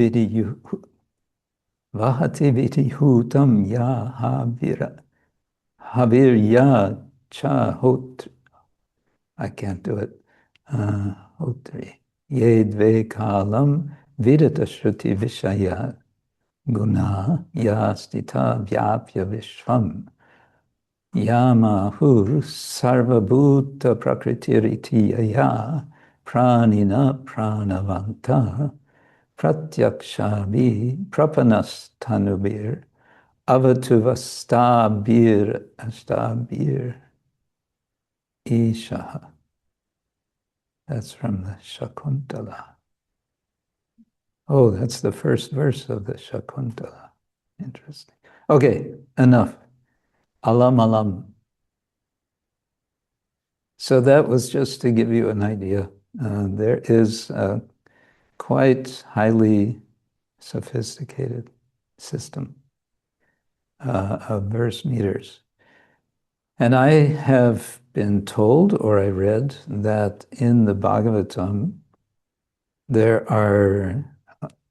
Vidihutam Ya Havirya Cha Hot. I can't do it. Hotri. Yedve Kalam Vidata Shruti Vishaya Guna Yastita Vyapya Vishvam Yamahur Sarvabhuta Prakritiritiya Pranina Pranavanta Pratyakshabhi Prapanastanubir Avatuvastabir Astabir Isha. That's from the Shakuntala. Oh, that's the first verse of the Shakuntala. Interesting. Okay, enough. Alam alam. So that was just to give you an idea. There is a quite highly sophisticated system of verse meters. And I have been told, or I read, that in the Bhagavatam, there are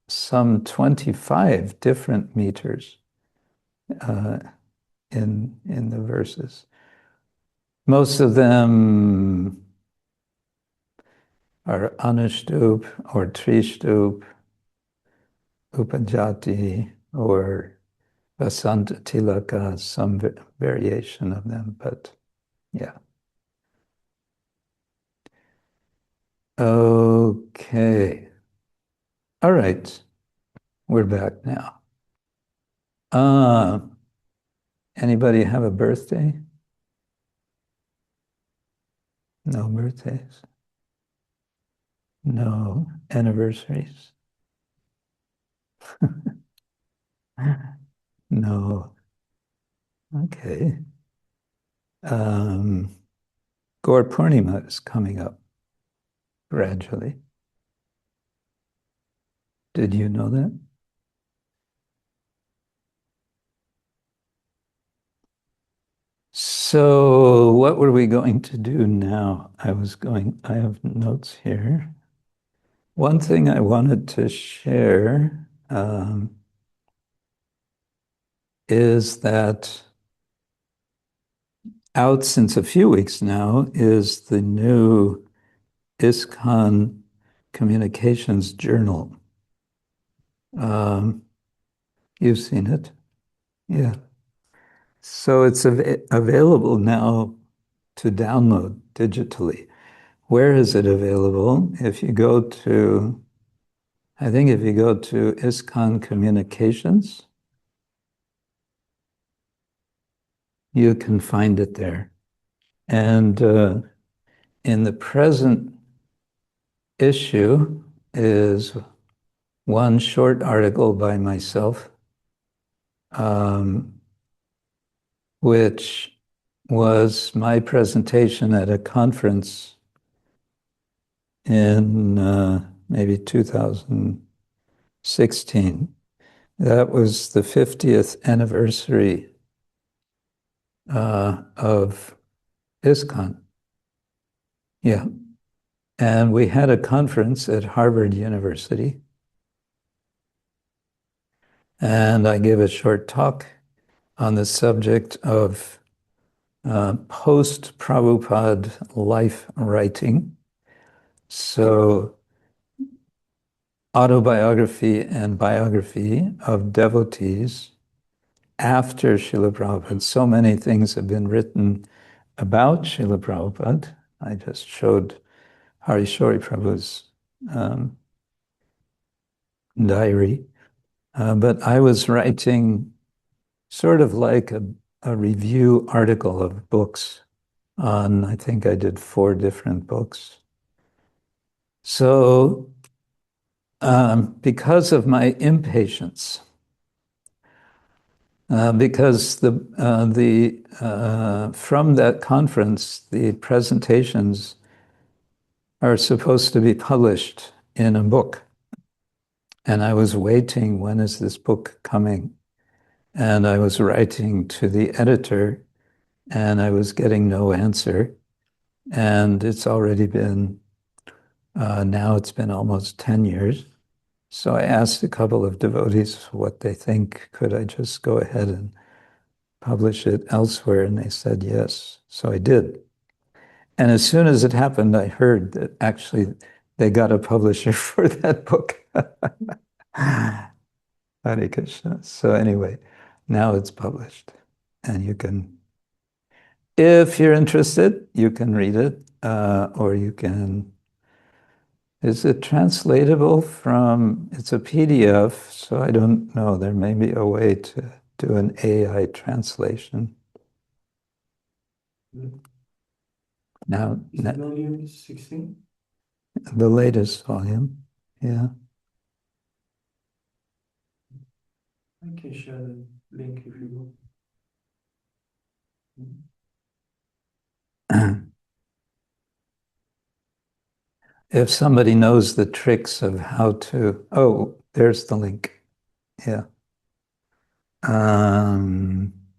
some 25 different meters in the verses. Most of them are Anushtup or Trishtup, Upajati, or Vasanta Tilaka, some variation of them, but yeah. Okay. All right. We're back now. Anybody have a birthday? No birthdays? No anniversaries? No. Okay. Gaur Purnima is coming up gradually. Did you know that? So what were we going to do now? I have notes here. One thing I wanted to share is that out since a few weeks now is the new ISKCON Communications Journal. You've seen it? Yeah. So it's available now to download digitally. Where is it available? If you go to, I think if you go to ISKCON Communications, you can find it there. And in the present issue is one short article by myself, which was my presentation at a conference in maybe 2016. That was the 50th anniversary of ISKCON. Yeah. And we had a conference at Harvard University. And I gave a short talk on the subject of post-Prabhupada life writing. So autobiography and biography of devotees after Srila Prabhupada. So many things have been written about Srila Prabhupada. I just showed Harishori Prabhu's diary. But I was writing sort of like a review article of books on, I think I did 4 different books. So because of my impatience, because from that conference, the presentations are supposed to be published in a book. And I was waiting, when is this book coming? And I was writing to the editor, and I was getting no answer. And it's already been, now it's been almost 10 years. So I asked a couple of devotees what they think. Could I just go ahead and publish it elsewhere? And they said yes. So I did. And as soon as it happened, I heard that actually they got a publisher for that book. Hare Krishna. So anyway, now it's published. And you can, if you're interested, you can read it, or you can. Is it translatable from, it's a PDF, so I don't know, there may be a way to do an AI translation. Now, Is it volume 16? the latest volume, yeah. I can share the link if you want. If somebody knows the tricks of how to, oh, there's the link, yeah.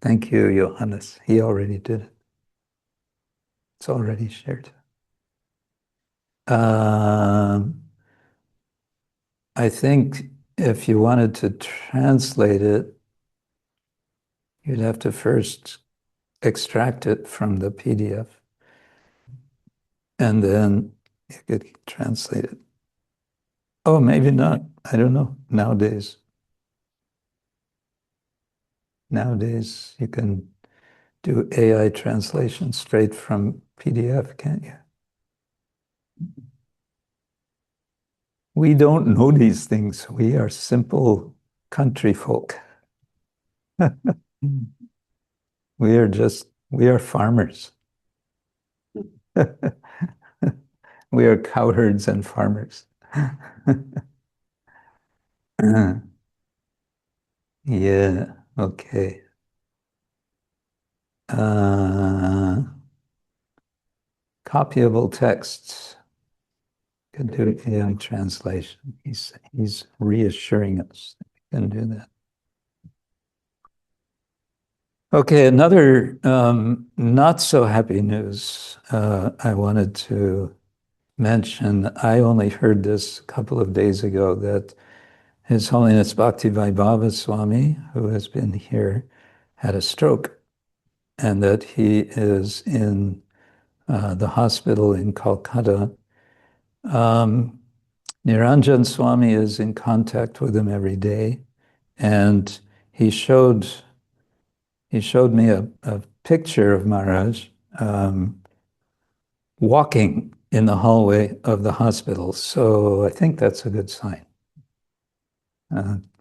Thank you, Johannes. He already did it. It's already shared. I think if you wanted to translate it, you'd have to first extract it from the PDF, and then you could translate it. Oh, maybe not. I don't know. Nowadays you can do AI translation straight from PDF, can't you? We don't know these things. We are simple country folk. We are farmers. We are cowherds and farmers. Yeah, okay. Copyable texts. Could do AI translation. He's reassuring us that we can do that. Okay, another not so happy news I wanted to mention. I only heard this a couple of days ago that His Holiness Bhakti Vaibhava Swami, who has been here, had a stroke, and that he is in the hospital in Calcutta. Niranjan Swami is in contact with him every day, and he showed me a picture of Maharaj walking in the hallway of the hospital. So I think that's a good sign,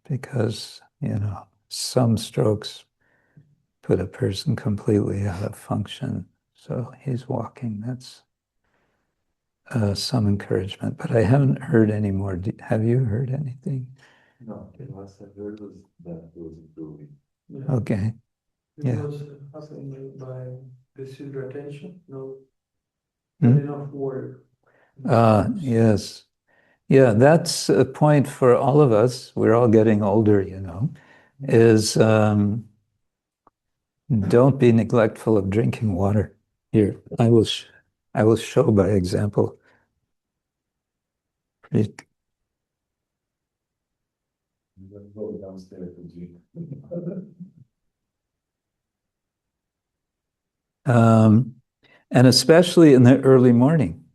because some strokes put a person completely out of function. So he's walking. That's some encouragement, but I haven't heard any more. Have you heard anything? No, the last I heard was that it was improving. Yeah. Okay. It Yeah. was happened by dehydration, no, Hmm? not enough water. Yes. Yeah, that's a point for all of us. We're all getting older, is don't be neglectful of drinking water. Here, I will show by example. Go downstairs and drink. And especially in the early morning.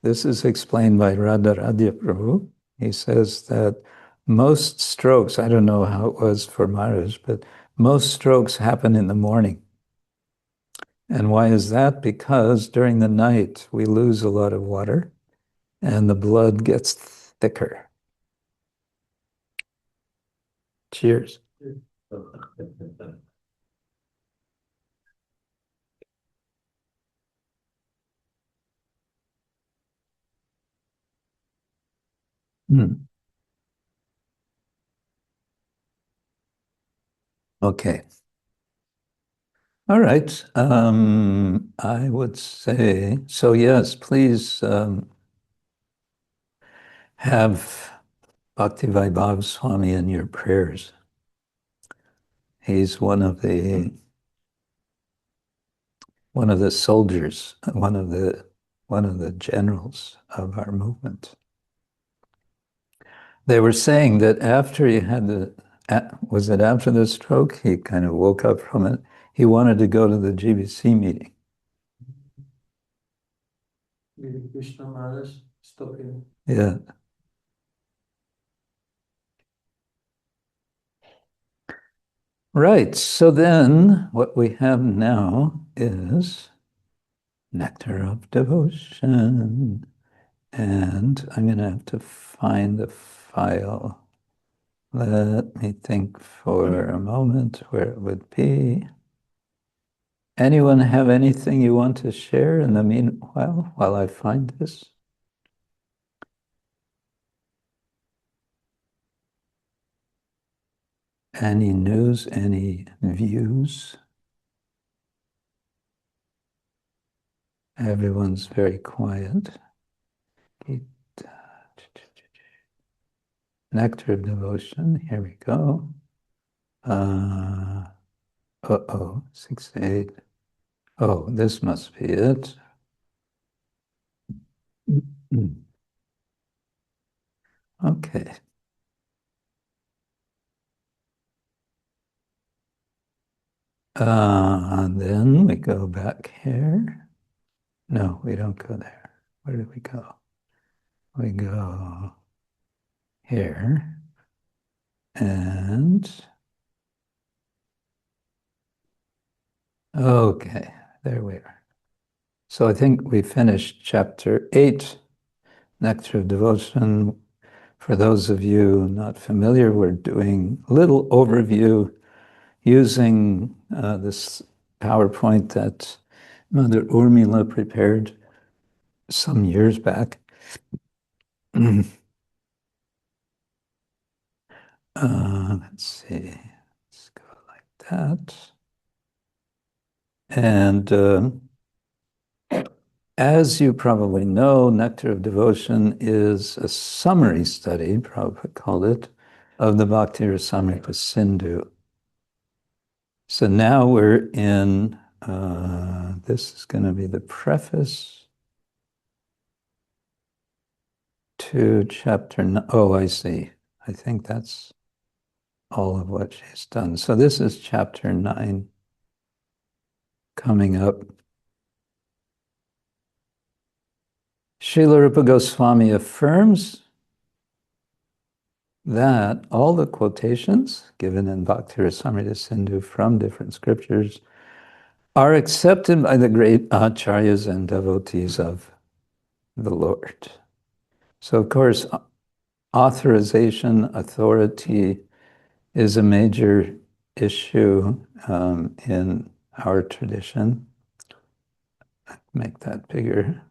This is explained by Radharadhya Prabhu. He says that most strokes, I don't know how it was for Maharaj, but most strokes happen in the morning. And why is that? Because during the night, we lose a lot of water and the blood gets thicker. Cheers. Okay. All right. I would say, so yes, please have Bhakti Vaibhav Swami in your prayers. He's one of the soldiers, one of the generals of our movement. They were saying that after he had was it after the stroke, he kind of woke up from it. He wanted to go to the GBC meeting. Krishna Maharaj stopping. Yeah. Right. So then what we have now is Nectar of Devotion. And I'm going to have to find the file. Let me think for a moment where it would be. Anyone have anything you want to share in the meanwhile, while I find this? Any news, any views? Everyone's very quiet. Nectar of Devotion, here we go. 6-8. Oh, this must be it. Okay. And then we go back here. No, we don't go there. Where do we go? We go here. And okay, there we are. So I think we finished chapter 8, Nectar of Devotion. For those of you not familiar, we're doing a little overview using this PowerPoint that Mother Urmila prepared some years back. Let's see. Let's go like that. And as you probably know, Nectar of Devotion is a summary study, Prabhupada called it, of the Bhakti Rasamrita Sindhu. So now we're in, this is going to be the preface to chapter 9. Oh, I see. I think that's all of what she's done. So this is chapter 9 coming up. Srila Rupa Goswami affirms that all the quotations given in Bhakti Rasamrita Sindhu from different scriptures are accepted by the great acharyas and devotees of the Lord. So, of course, authorization, authority is a major issue in our tradition. Make that bigger.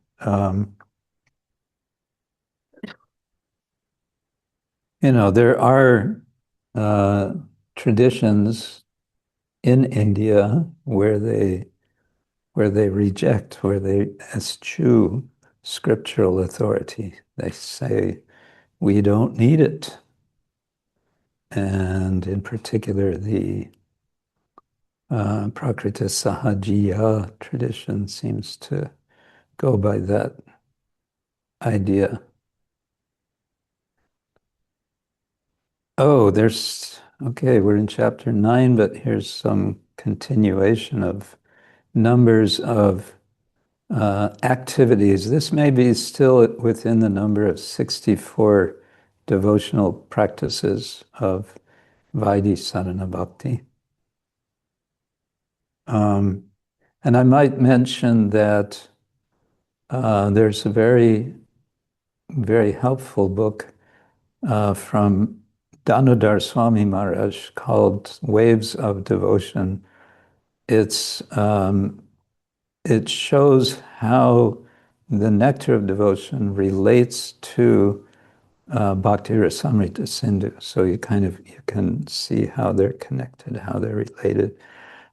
There are traditions in India where they reject, where they eschew scriptural authority. They say, we don't need it. And in particular, the Prakriti Sahajiya tradition seems to go by that idea. Oh, we're in chapter 9, but here's some continuation of numbers of activities. This may be still within the number of 64 devotional practices of Vaidhi Sadhana Bhakti. And I might mention that there's a very, very helpful book from Damodar Swami Maharaj called Waves of Devotion. It shows how the nectar of devotion relates to Bhakti Rasamrita Sindhu. So you can see how they're connected, how they're related.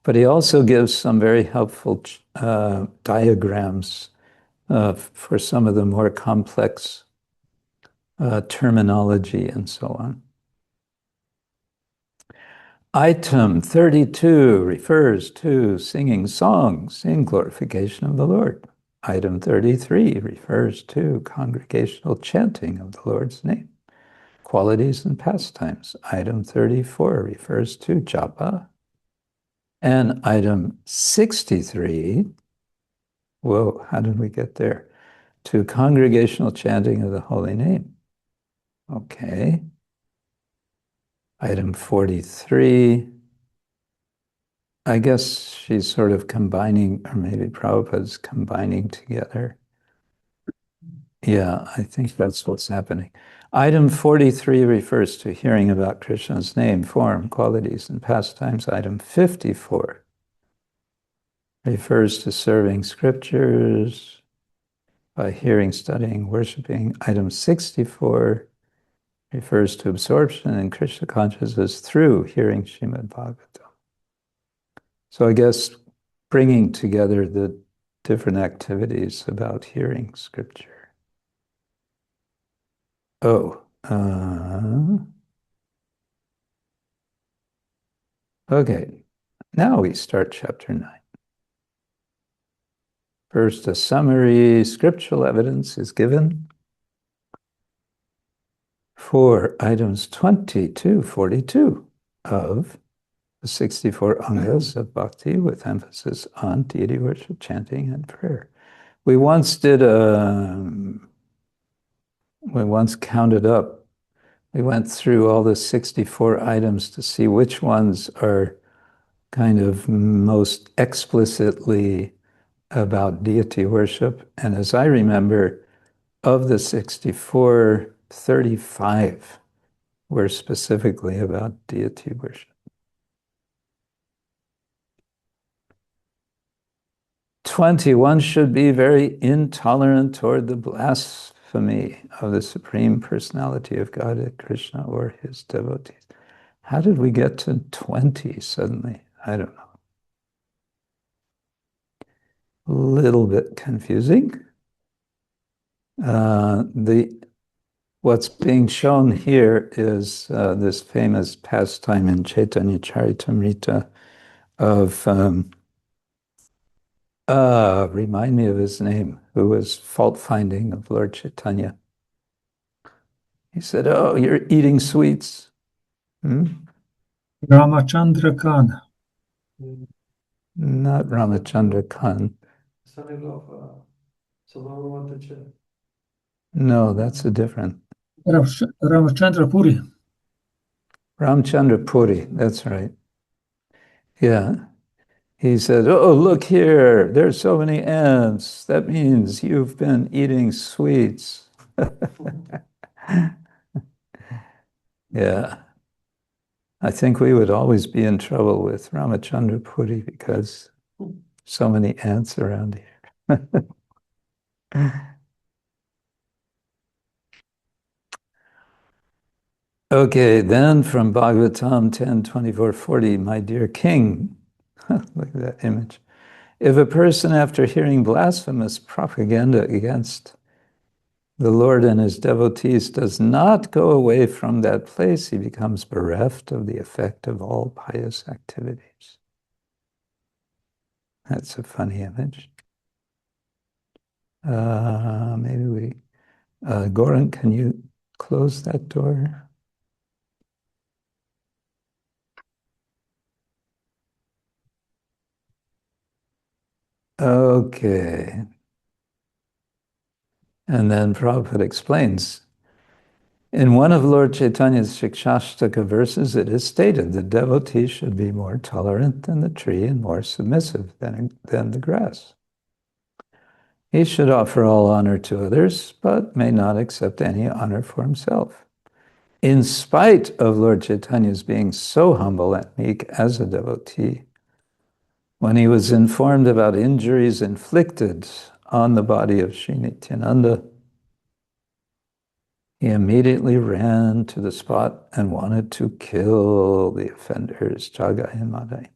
But he also gives some very helpful diagrams for some of the more complex terminology and so on. Item 32 refers to singing songs in glorification of the Lord. Item 33 refers to congregational chanting of the Lord's name, qualities and pastimes. Item 34 refers to japa. And item 63, how did we get there? To congregational chanting of the holy name. Okay. Item 43, I guess she's sort of combining, or maybe Prabhupada's combining together. Yeah, I think that's what's happening. Item 43 refers to hearing about Krishna's name, form, qualities, and pastimes. Item 54 refers to serving scriptures by hearing, studying, worshiping. Item 64 refers to absorption in Krishna consciousness through hearing Srimad Bhagavatam. So I guess bringing together the different activities about hearing scripture. Okay, now we start chapter 9. First, a summary scriptural evidence is given for items 20 to 42 of the 64 Angas of Bhakti, with emphasis on deity worship, chanting, and prayer. We once counted up. We went through all the 64 items to see which ones are kind of most explicitly about deity worship. And as I remember, of the 64, 35 were specifically about deity worship. 21 should be very intolerant toward the blasphemy of the Supreme Personality of Godhead, Krishna, or his devotees. How did we get to 20 suddenly? I don't know. A little bit confusing. What's being shown here is this famous pastime in Chaitanya Charitamrita of, remind me of his name, who was fault-finding of Lord Chaitanya. He said, "Oh, you're eating sweets." Ramachandra Khan. Not Ramachandra Khan. Son-in-law of Sabharwatacha. No, that's a different. Ramachandra Puri. Ramchandra Puri, that's right. Yeah. He said, "Oh, look here, there's so many ants. That means you've been eating sweets." Yeah. I think we would always be in trouble with Ramachandra Puri because so many ants around here. Okay, then from Bhagavatam 10:24-40, my dear king, look at that image. If a person, after hearing blasphemous propaganda against the Lord and his devotees, does not go away from that place, he becomes bereft of the effect of all pious activities. That's a funny image. Maybe we... Goran, can you close that door? Okay. And then Prabhupada explains, in one of Lord Chaitanya's Shikshashtaka verses, it is stated the devotee should be more tolerant than the tree and more submissive than the grass. He should offer all honor to others, but may not accept any honor for himself. In spite of Lord Chaitanya's being so humble and meek as a devotee, when he was informed about injuries inflicted on the body of Sri Nityananda, he immediately ran to the spot and wanted to kill the offenders, Jagai and Madai.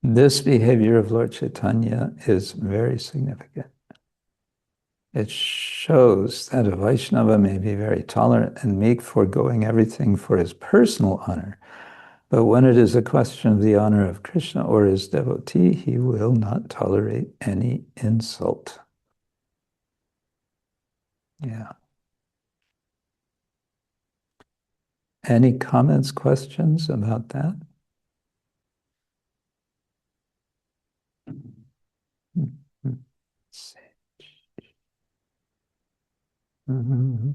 This behavior of Lord Chaitanya is very significant. It shows that a Vaishnava may be very tolerant and meek, foregoing everything for his personal honor. But when it is a question of the honor of Krishna or his devotee, he will not tolerate any insult. Yeah. Any comments, questions about that? Mm-hmm.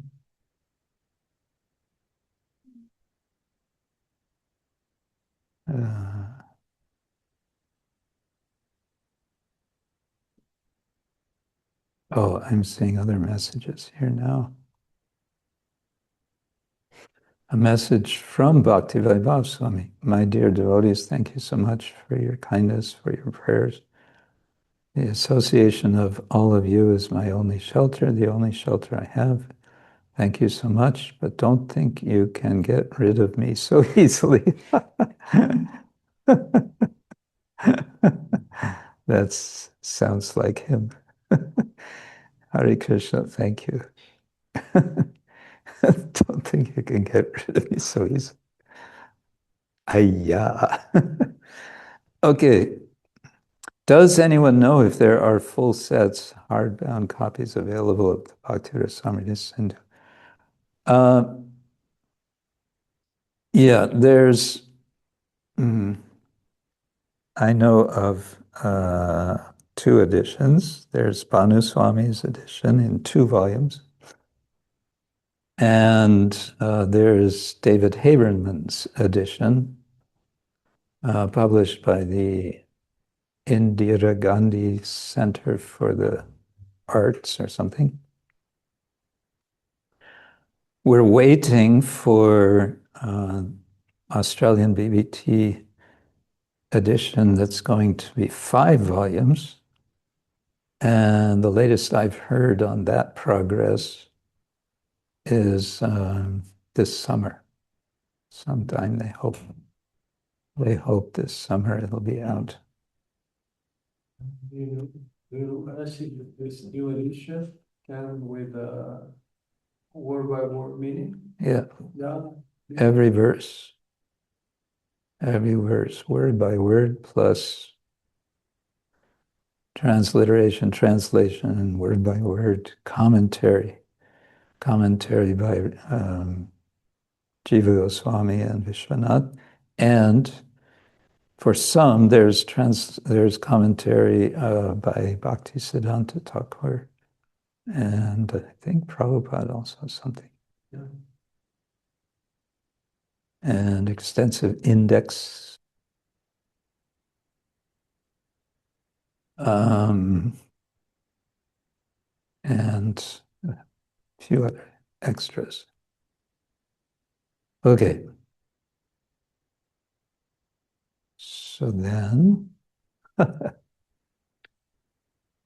Oh, I'm seeing other messages here now. A message from Bhakti Vaibhav Swami. My dear devotees, thank you so much for your kindness, for your prayers. The association of all of you is my only shelter, the only shelter I have. Thank you so much, but don't think you can get rid of me so easily. That sounds like him. Hare Krishna, thank you. Don't think you can get rid of me so easily. Ayya. Okay. Does anyone know if there are full sets, hardbound copies available of the Bhakti Rasamrita Sindhu? Yeah, there's, I know of two editions. There's Bhanu Swami's edition in 2 volumes. And there's David Haberman's edition, published by the Indira Gandhi Center for the Arts or something. We're waiting for Australian BBT edition that's going to be 5 volumes. And the latest I've heard on that progress is this summer. Sometime they hope this summer it'll be out. Actually, this new edition came with a word by word meaning. Yeah. Yeah. Every verse, word by word, plus transliteration, and word by word, commentary by Jiva Goswami and Vishwanath, and for some there's commentary by Bhakti Siddhanta Thakur, and I think Prabhupada also something. Yeah. And extensive index. And a few other extras. Okay. So then,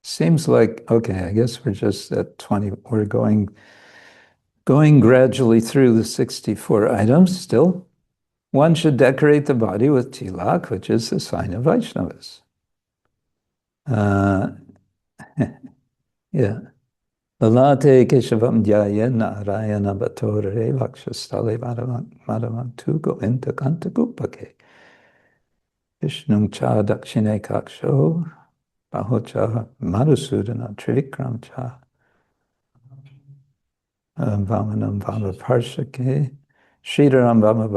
seems like, okay, I guess we're just at 20, we're going gradually through the 64 items still. One should decorate the body with tilak, which is the sign of Vaishnavas. Yeah. Lalate keshavam dhyayen narayana bhatore vakshastale madavantu govinda kanta gupake. Vishnum cha dakshine kaksho bahocha madhusudana trivikram cha vamanam vama parshake shridaram vama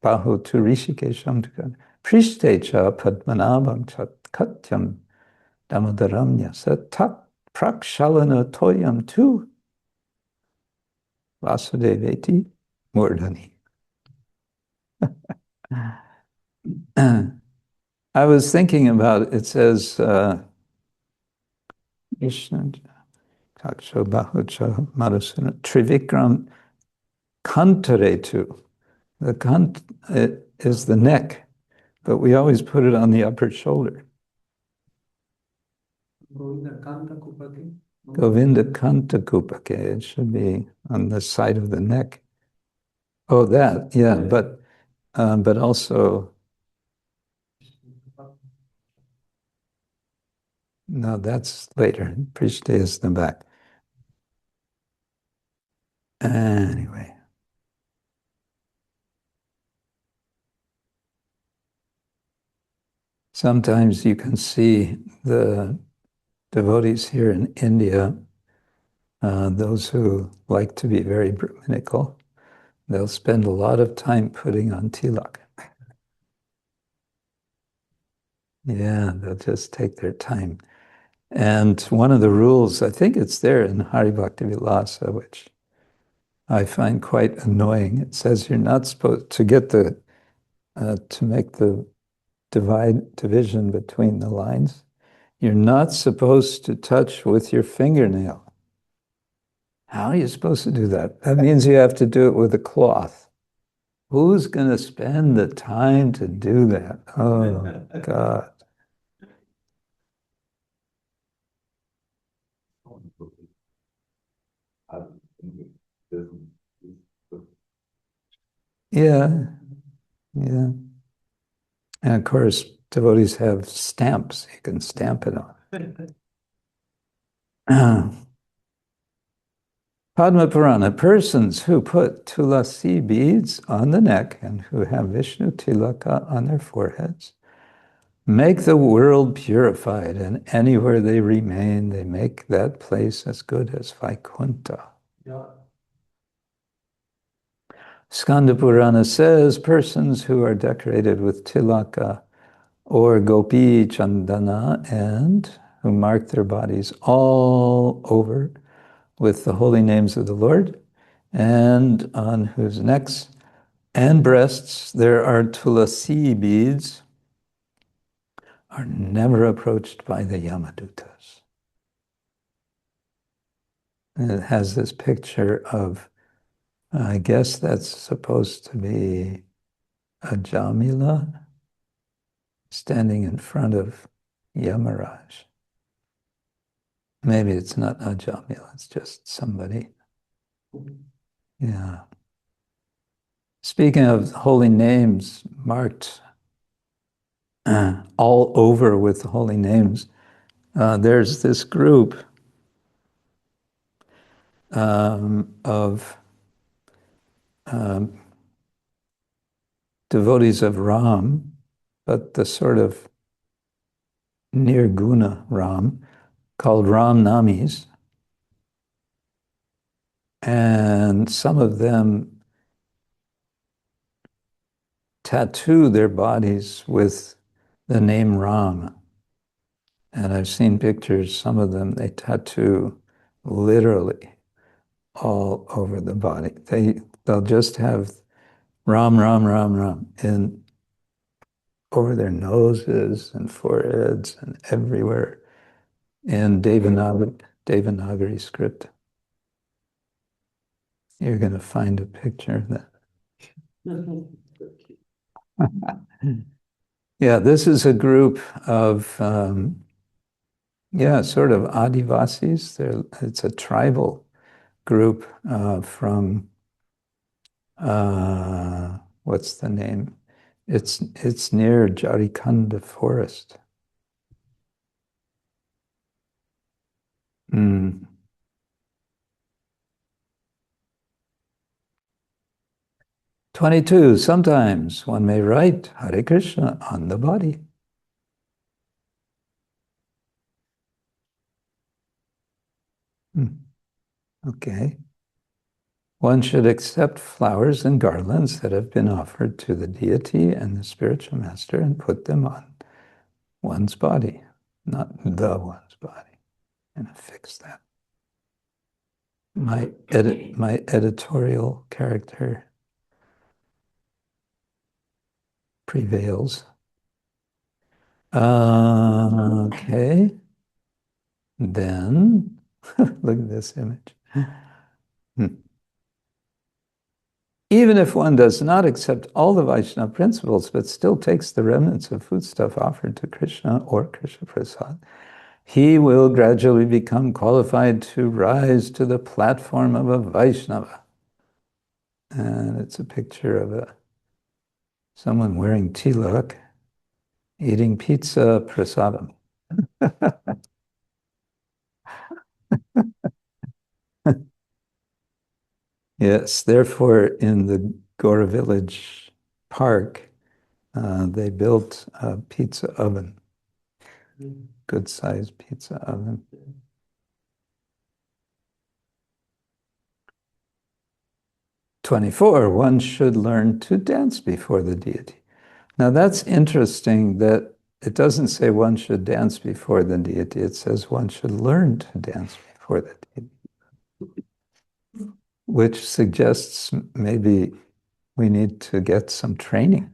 baho turishikesham tukan prishte cha padmanabham cha katyam damodaram yasa tak prakshalana toyam tu vasudeveti murdani. I was thinking about, it says, Krishna Kaksho Bahucha Madhusuna Trivikram Kantaretu. The kant is the neck, but we always put it on the upper shoulder. Govinda Kanta Kupake. It should be on the side of the neck. Oh, that, yeah, but also, no, that's later. Prishte is the back. Anyway. Sometimes you can see the devotees here in India, those who like to be very Brahminical, they'll spend a lot of time putting on tilak. Yeah, they'll just take their time. And one of the rules, I think it's there in Hari Bhakti Vilasa, which I find quite annoying. It says you're not supposed to get to make the division between the lines. You're not supposed to touch with your fingernail. How are you supposed to do that? That means you have to do it with a cloth. Who's going to spend the time to do that? Oh, God. Yeah, yeah. And of course, devotees have stamps. You can stamp it on. Padma Purana, persons who put tulasi beads on the neck and who have Vishnu tilaka on their foreheads make the world purified, and anywhere they remain, they make that place as good as Vaikuntha. Yeah. Skanda Purana says persons who are decorated with tilaka or gopi chandana and who mark their bodies all over with the holy names of the Lord, and on whose necks and breasts there are tulasi beads, are never approached by the Yamadutas. And it has this picture of, I guess that's supposed to be a Jamila standing in front of Yamaraj. Maybe it's not Ajamil, it's just somebody. Yeah. Speaking of holy names marked all over with holy names, there's this group of devotees of Ram, but the sort of Nirguna Ram, called Ram Namis. And some of them tattoo their bodies with the name Ram. And I've seen pictures, some of them, they tattoo literally all over the body. They'll just have Ram, Ram, Ram, Ram in over their noses and foreheads and everywhere in Devanagari script. You're going to find a picture of that. Yeah, this is a group of, sort of Adivasis. It's a tribal group from, what's the name? It's near Jarikanda forest. 22, sometimes one may write Hare Krishna on the body. Okay. One should accept flowers and garlands that have been offered to the deity and the spiritual master and put them on one's body, not the one's body. And fix that. My editorial character prevails. Okay. Then, look at this image. Even if one does not accept all the Vaishnava principles, but still takes the remnants of foodstuff offered to Krishna or Krishna Prasad, he will gradually become qualified to rise to the platform of a Vaishnava. And it's a picture of someone wearing tilak, eating pizza prasadam. Yes, therefore, in the Gora Village Park, they built a pizza oven, good-sized pizza oven. "24, one should learn to dance before the deity." Now that's interesting that it doesn't say one should dance before the deity, it says one should learn to dance before the deity. Which suggests maybe we need to get some training.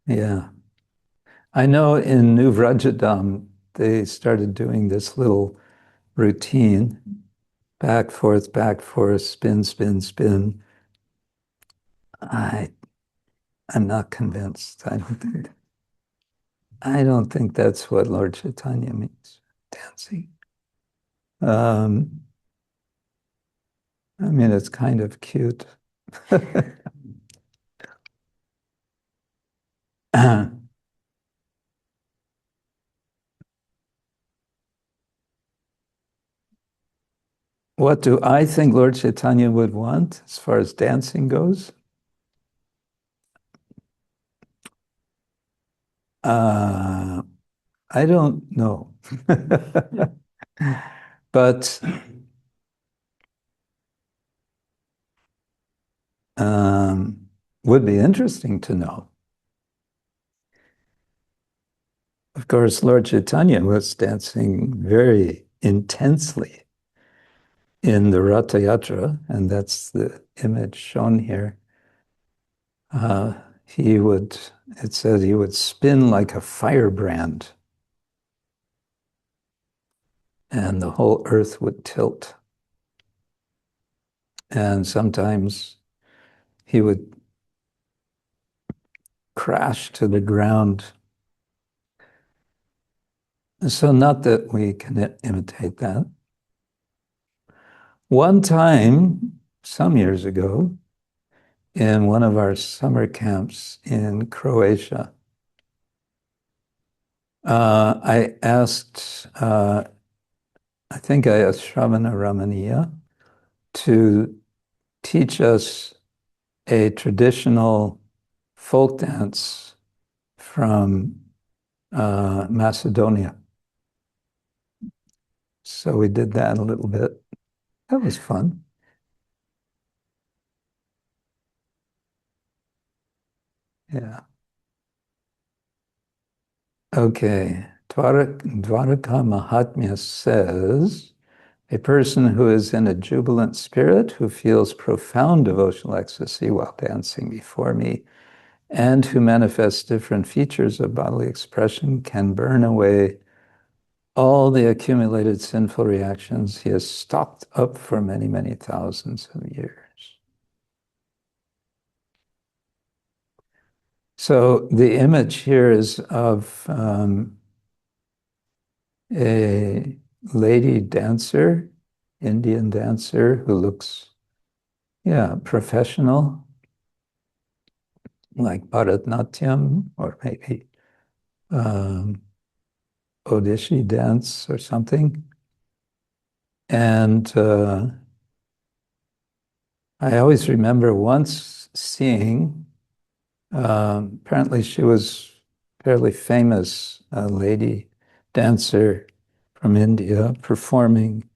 Yeah. I know in New Vrajadam, they started doing this little routine, back, forth, spin, spin, spin. I'm not convinced. I don't think that's what Lord Chaitanya means, dancing. I mean, it's kind of cute. What do I think Lord Chaitanya would want as far as dancing goes? I don't know. But would be interesting to know. Of course, Lord Chaitanya was dancing very intensely in the Ratha Yatra, and that's the image shown here. It says he would spin like a firebrand, and the whole earth would tilt. And sometimes he would crash to the ground. So not that we can imitate that. One time, some years ago, in one of our summer camps in Croatia, I asked, I think I asked Shravana Ramaniya to teach us a traditional folk dance from Macedonia. So we did that a little bit. That was fun. Yeah. Okay. Dvaraka Mahatmya says, a person who is in a jubilant spirit, who feels profound devotional ecstasy while dancing before me, and who manifests different features of bodily expression, can burn away all the accumulated sinful reactions he has stocked up for many, many thousands of years. So the image here is of a lady dancer, Indian dancer, who looks, professional, like Bharatnatyam or maybe Odissi dance or something. And I always remember once seeing, apparently she was a fairly famous lady dancer from India performing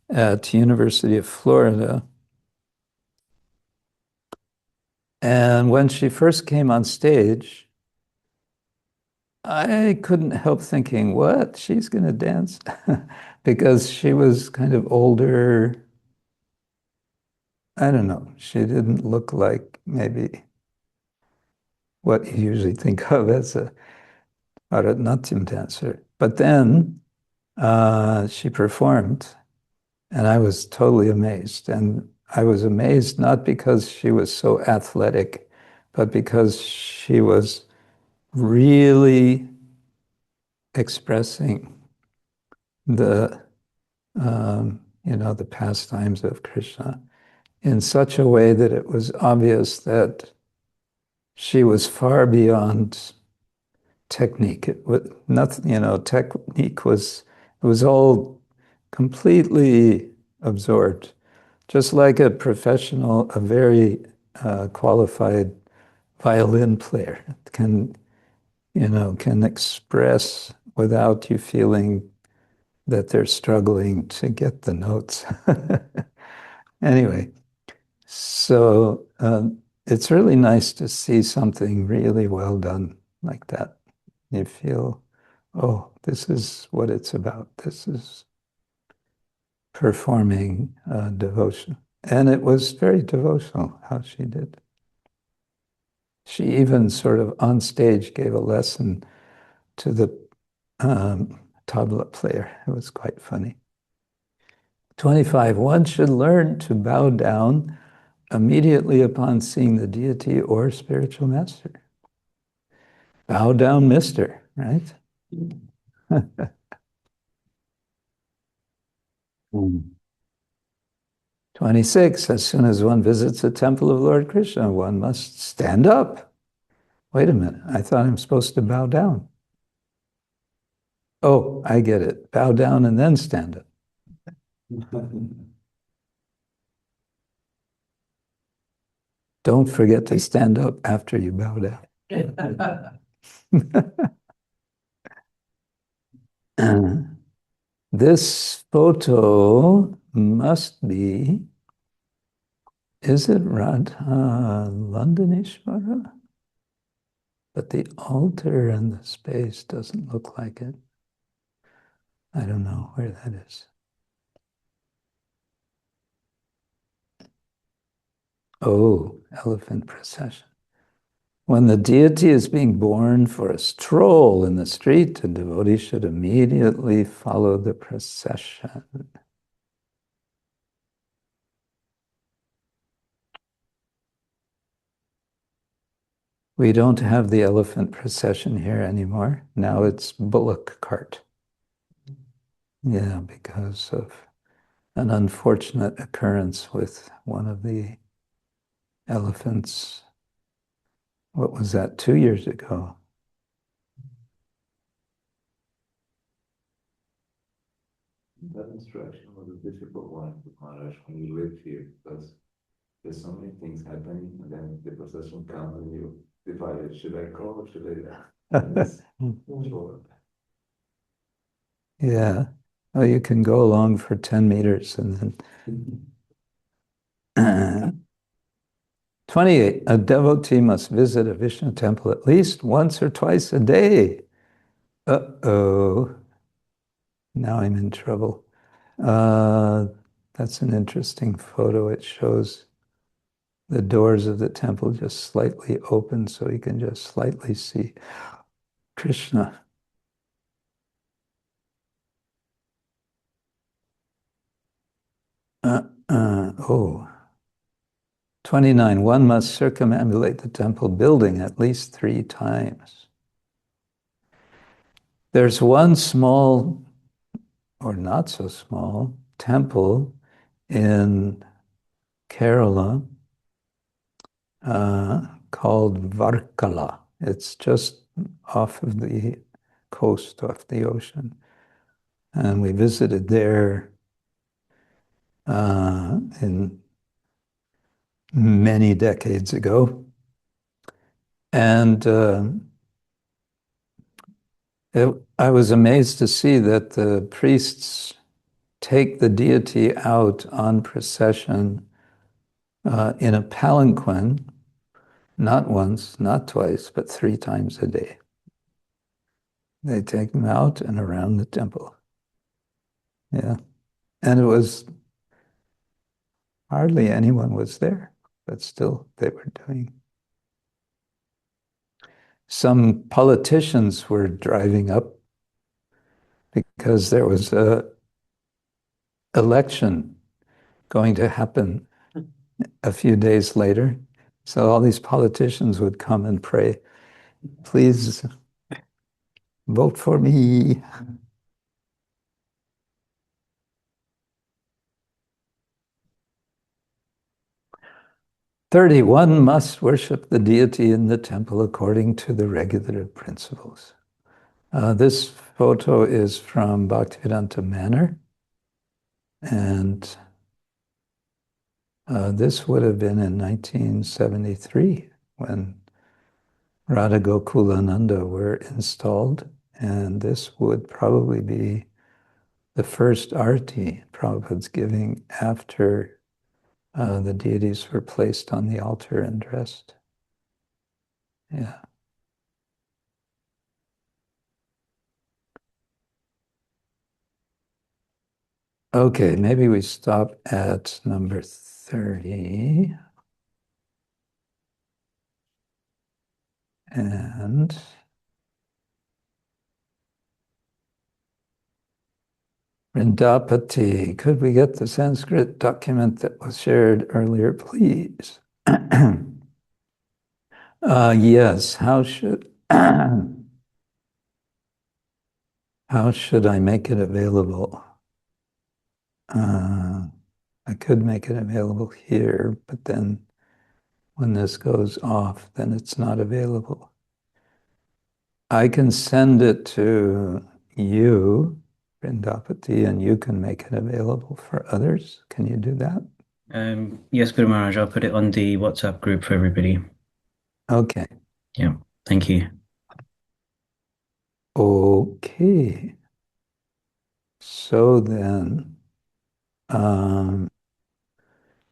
at University of Florida. And when she first came on stage, I couldn't help thinking, what? She's going to dance? Because she was kind of older. I don't know. She didn't look like maybe what you usually think of as a Bharatanatyam dancer. But then she performed, and I was totally amazed. And I was amazed not because she was so athletic, but because she was really expressing the the pastimes of Krishna in such a way that it was obvious that she was far beyond technique. It was nothing, technique was, it was all completely absorbed, just like a professional, a very qualified violin player can express without you feeling that they're struggling to get the notes. Anyway, so it's really nice to see something really well done like that. You feel, oh, this is what it's about. This is performing devotion. And it was very devotional how she did. She even sort of on stage gave a lesson to the tabla player. It was quite funny. 25, one should learn to bow down immediately upon seeing the deity or spiritual master. Bow down, mister, right? 26, as soon as one visits the temple of Lord Krishna, one must stand up. Wait a minute, I thought I'm supposed to bow down. Oh, I get it. Bow down and then stand up. Don't forget to stand up after you bow down. This photo must be, is it Radha Londonishvara? But the altar and the space doesn't look like it. I don't know where that is. Oh, elephant procession. When the deity is being borne for a stroll in the street, the devotee should immediately follow the procession. We don't have the elephant procession here anymore. Now it's bullock cart. Yeah, because of an unfortunate occurrence with one of the elephants. What was that, 2 years ago? That instruction was a difficult one for Maharaj when you live here, because there's so many things happening, and then the procession comes and you divide it. Should I call or should I? Sure. Yeah. Oh, you can go along for 10 meters and then 28. A devotee must visit a Vishnu temple at least once or twice a day. Uh-oh. Now I'm in trouble. That's an interesting photo. It shows the doors of the temple just slightly open so you can just slightly see Krishna. Oh. 29. One must circumambulate the temple building at least 3 times. There's one small, or not so small, temple in Kerala called Varkala. It's just off of the coast, off the ocean. And we visited there in many decades ago. And I was amazed to see that the priests take the deity out on procession in a palanquin, not once, not twice, but 3 times a day. They take him out and around the temple. Yeah. And it was hardly anyone was there, but still they were doing. Some politicians were driving up because there was a election going to happen a few days later. So all these politicians would come and pray, please vote for me. One must worship the deity in the temple according to the regulative principles. This photo is from Bhaktivedanta Manor, and this would have been in 1973 when Radha Gokulananda were installed, and this would probably be the first arti Prabhupada's giving after the deities were placed on the altar and dressed. Yeah. Okay, maybe we stop at number 30. And Vrindapati, could we get the Sanskrit document that was shared earlier, please? Yes, how should I make it available? I could make it available here, but then when this goes off, then it's not available. I can send it to you, Vrindapati, and you can make it available for others. Can you do that? Yes, Guru Maharaj, I'll put it on the WhatsApp group for everybody. Okay. Yeah, thank you. Okay. So then,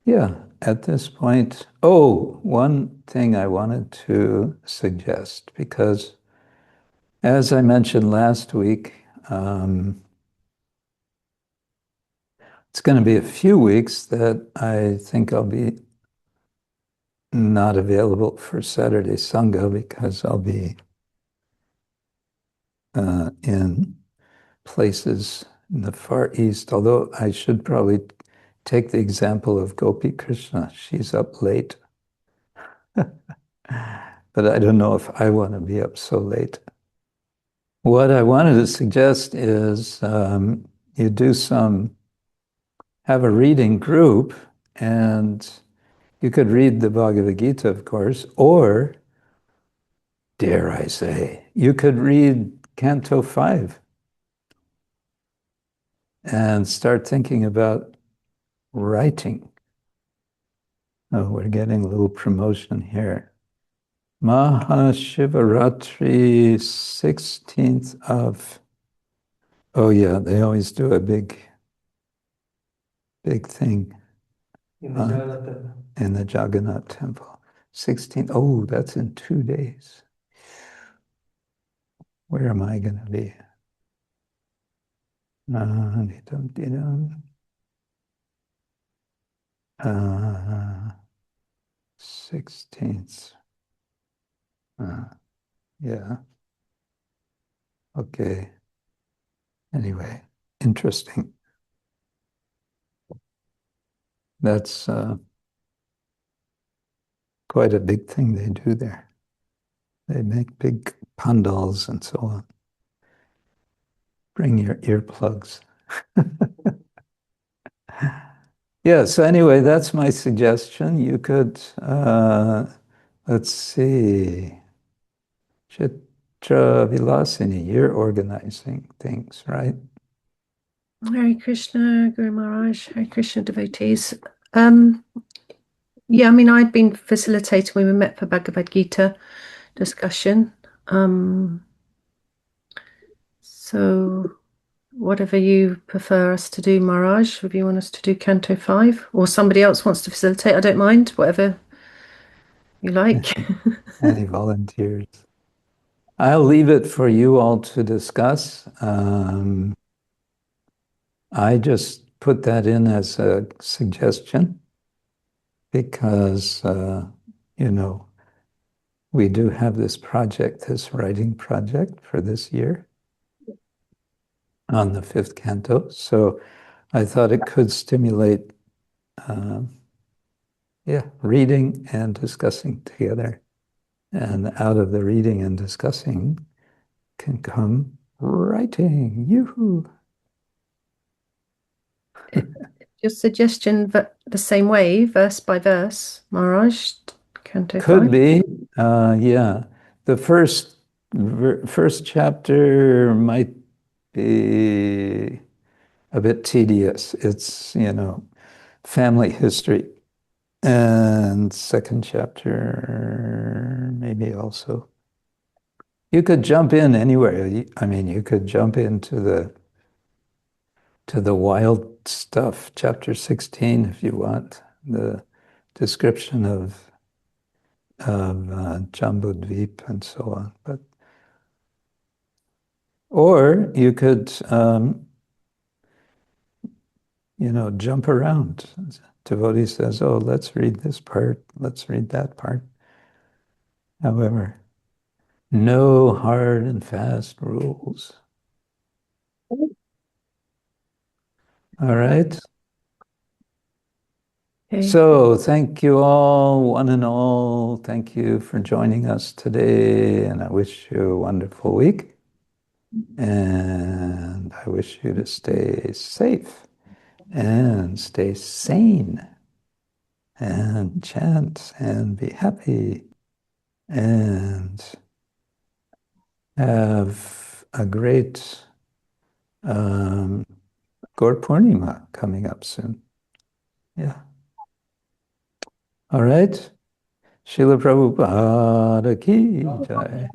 yeah, at this point, one thing I wanted to suggest, because as I mentioned last week, it's going to be a few weeks that I think I'll be not available for Saturday Sanga because I'll be in places in the Far East, although I should probably take the example of Gopi Krishna. She's up late. but I don't know if I want to be up so late. What I wanted to suggest is you do have a reading group, and you could read the Bhagavad Gita, of course, or, dare I say, you could read Canto 5 and start thinking about writing. Oh, we're getting a little promotion here. Mahashivaratri, 16th of... Oh yeah, they always do a big thing In the Jagannath temple. in the Jagannath temple. 16th, oh, that's in 2 days. Where am I going to be? 16th. Yeah. Okay. Anyway, interesting. That's quite a big thing they do there. They make big pandals and so on. Bring your earplugs. Yeah, so anyway, that's my suggestion. You could, let's see, Chitra Vilasini, you're organizing things, right? Hare Krishna, Guru Maharaj, Hare Krishna devotees. Yeah, I mean, I'd been facilitating when we met for Bhagavad Gita discussion. So whatever you prefer us to do, Maharaj, if you want us to do Canto 5, or somebody else wants to facilitate, I don't mind, whatever you like. Any volunteers? I'll leave it for you all to discuss. I just put that in as a suggestion because, you know, we do have this project, this writing project for this year on the 5th canto. So I thought it could stimulate, reading and discussing together. And out of the reading and discussing can come writing. Yoo-hoo! Your suggestion, the same way, verse by verse, Maharaj, Canto 5? Could be, yeah. The first chapter might be a bit tedious. It's, you know, family history. And second chapter, maybe also. You could jump in anywhere. I mean, you could jump into the wild stuff, chapter 16, if you want, the description of Jambudvip and so on. But or you could, you know, jump around. Devotee says, "Oh, let's read this part. Let's read that part." However, no hard and fast rules. All right. Okay. So thank you all, one and all. Thank you for joining us today, and I wish you a wonderful week. And I wish you to stay safe and stay sane and chant and be happy and have a great Gaur Purnima coming up soon. Yeah. All right. Srila Prabhupada ki jai.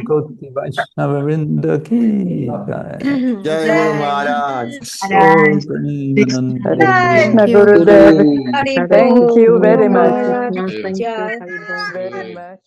Koti Vaishnava Vrinda ki jai. Jai Guru Maharaj. So Pramanand. Hare Krishna Thank you. Gurudev. Hari Thank you very much. Bol. Thank you Jai. very much.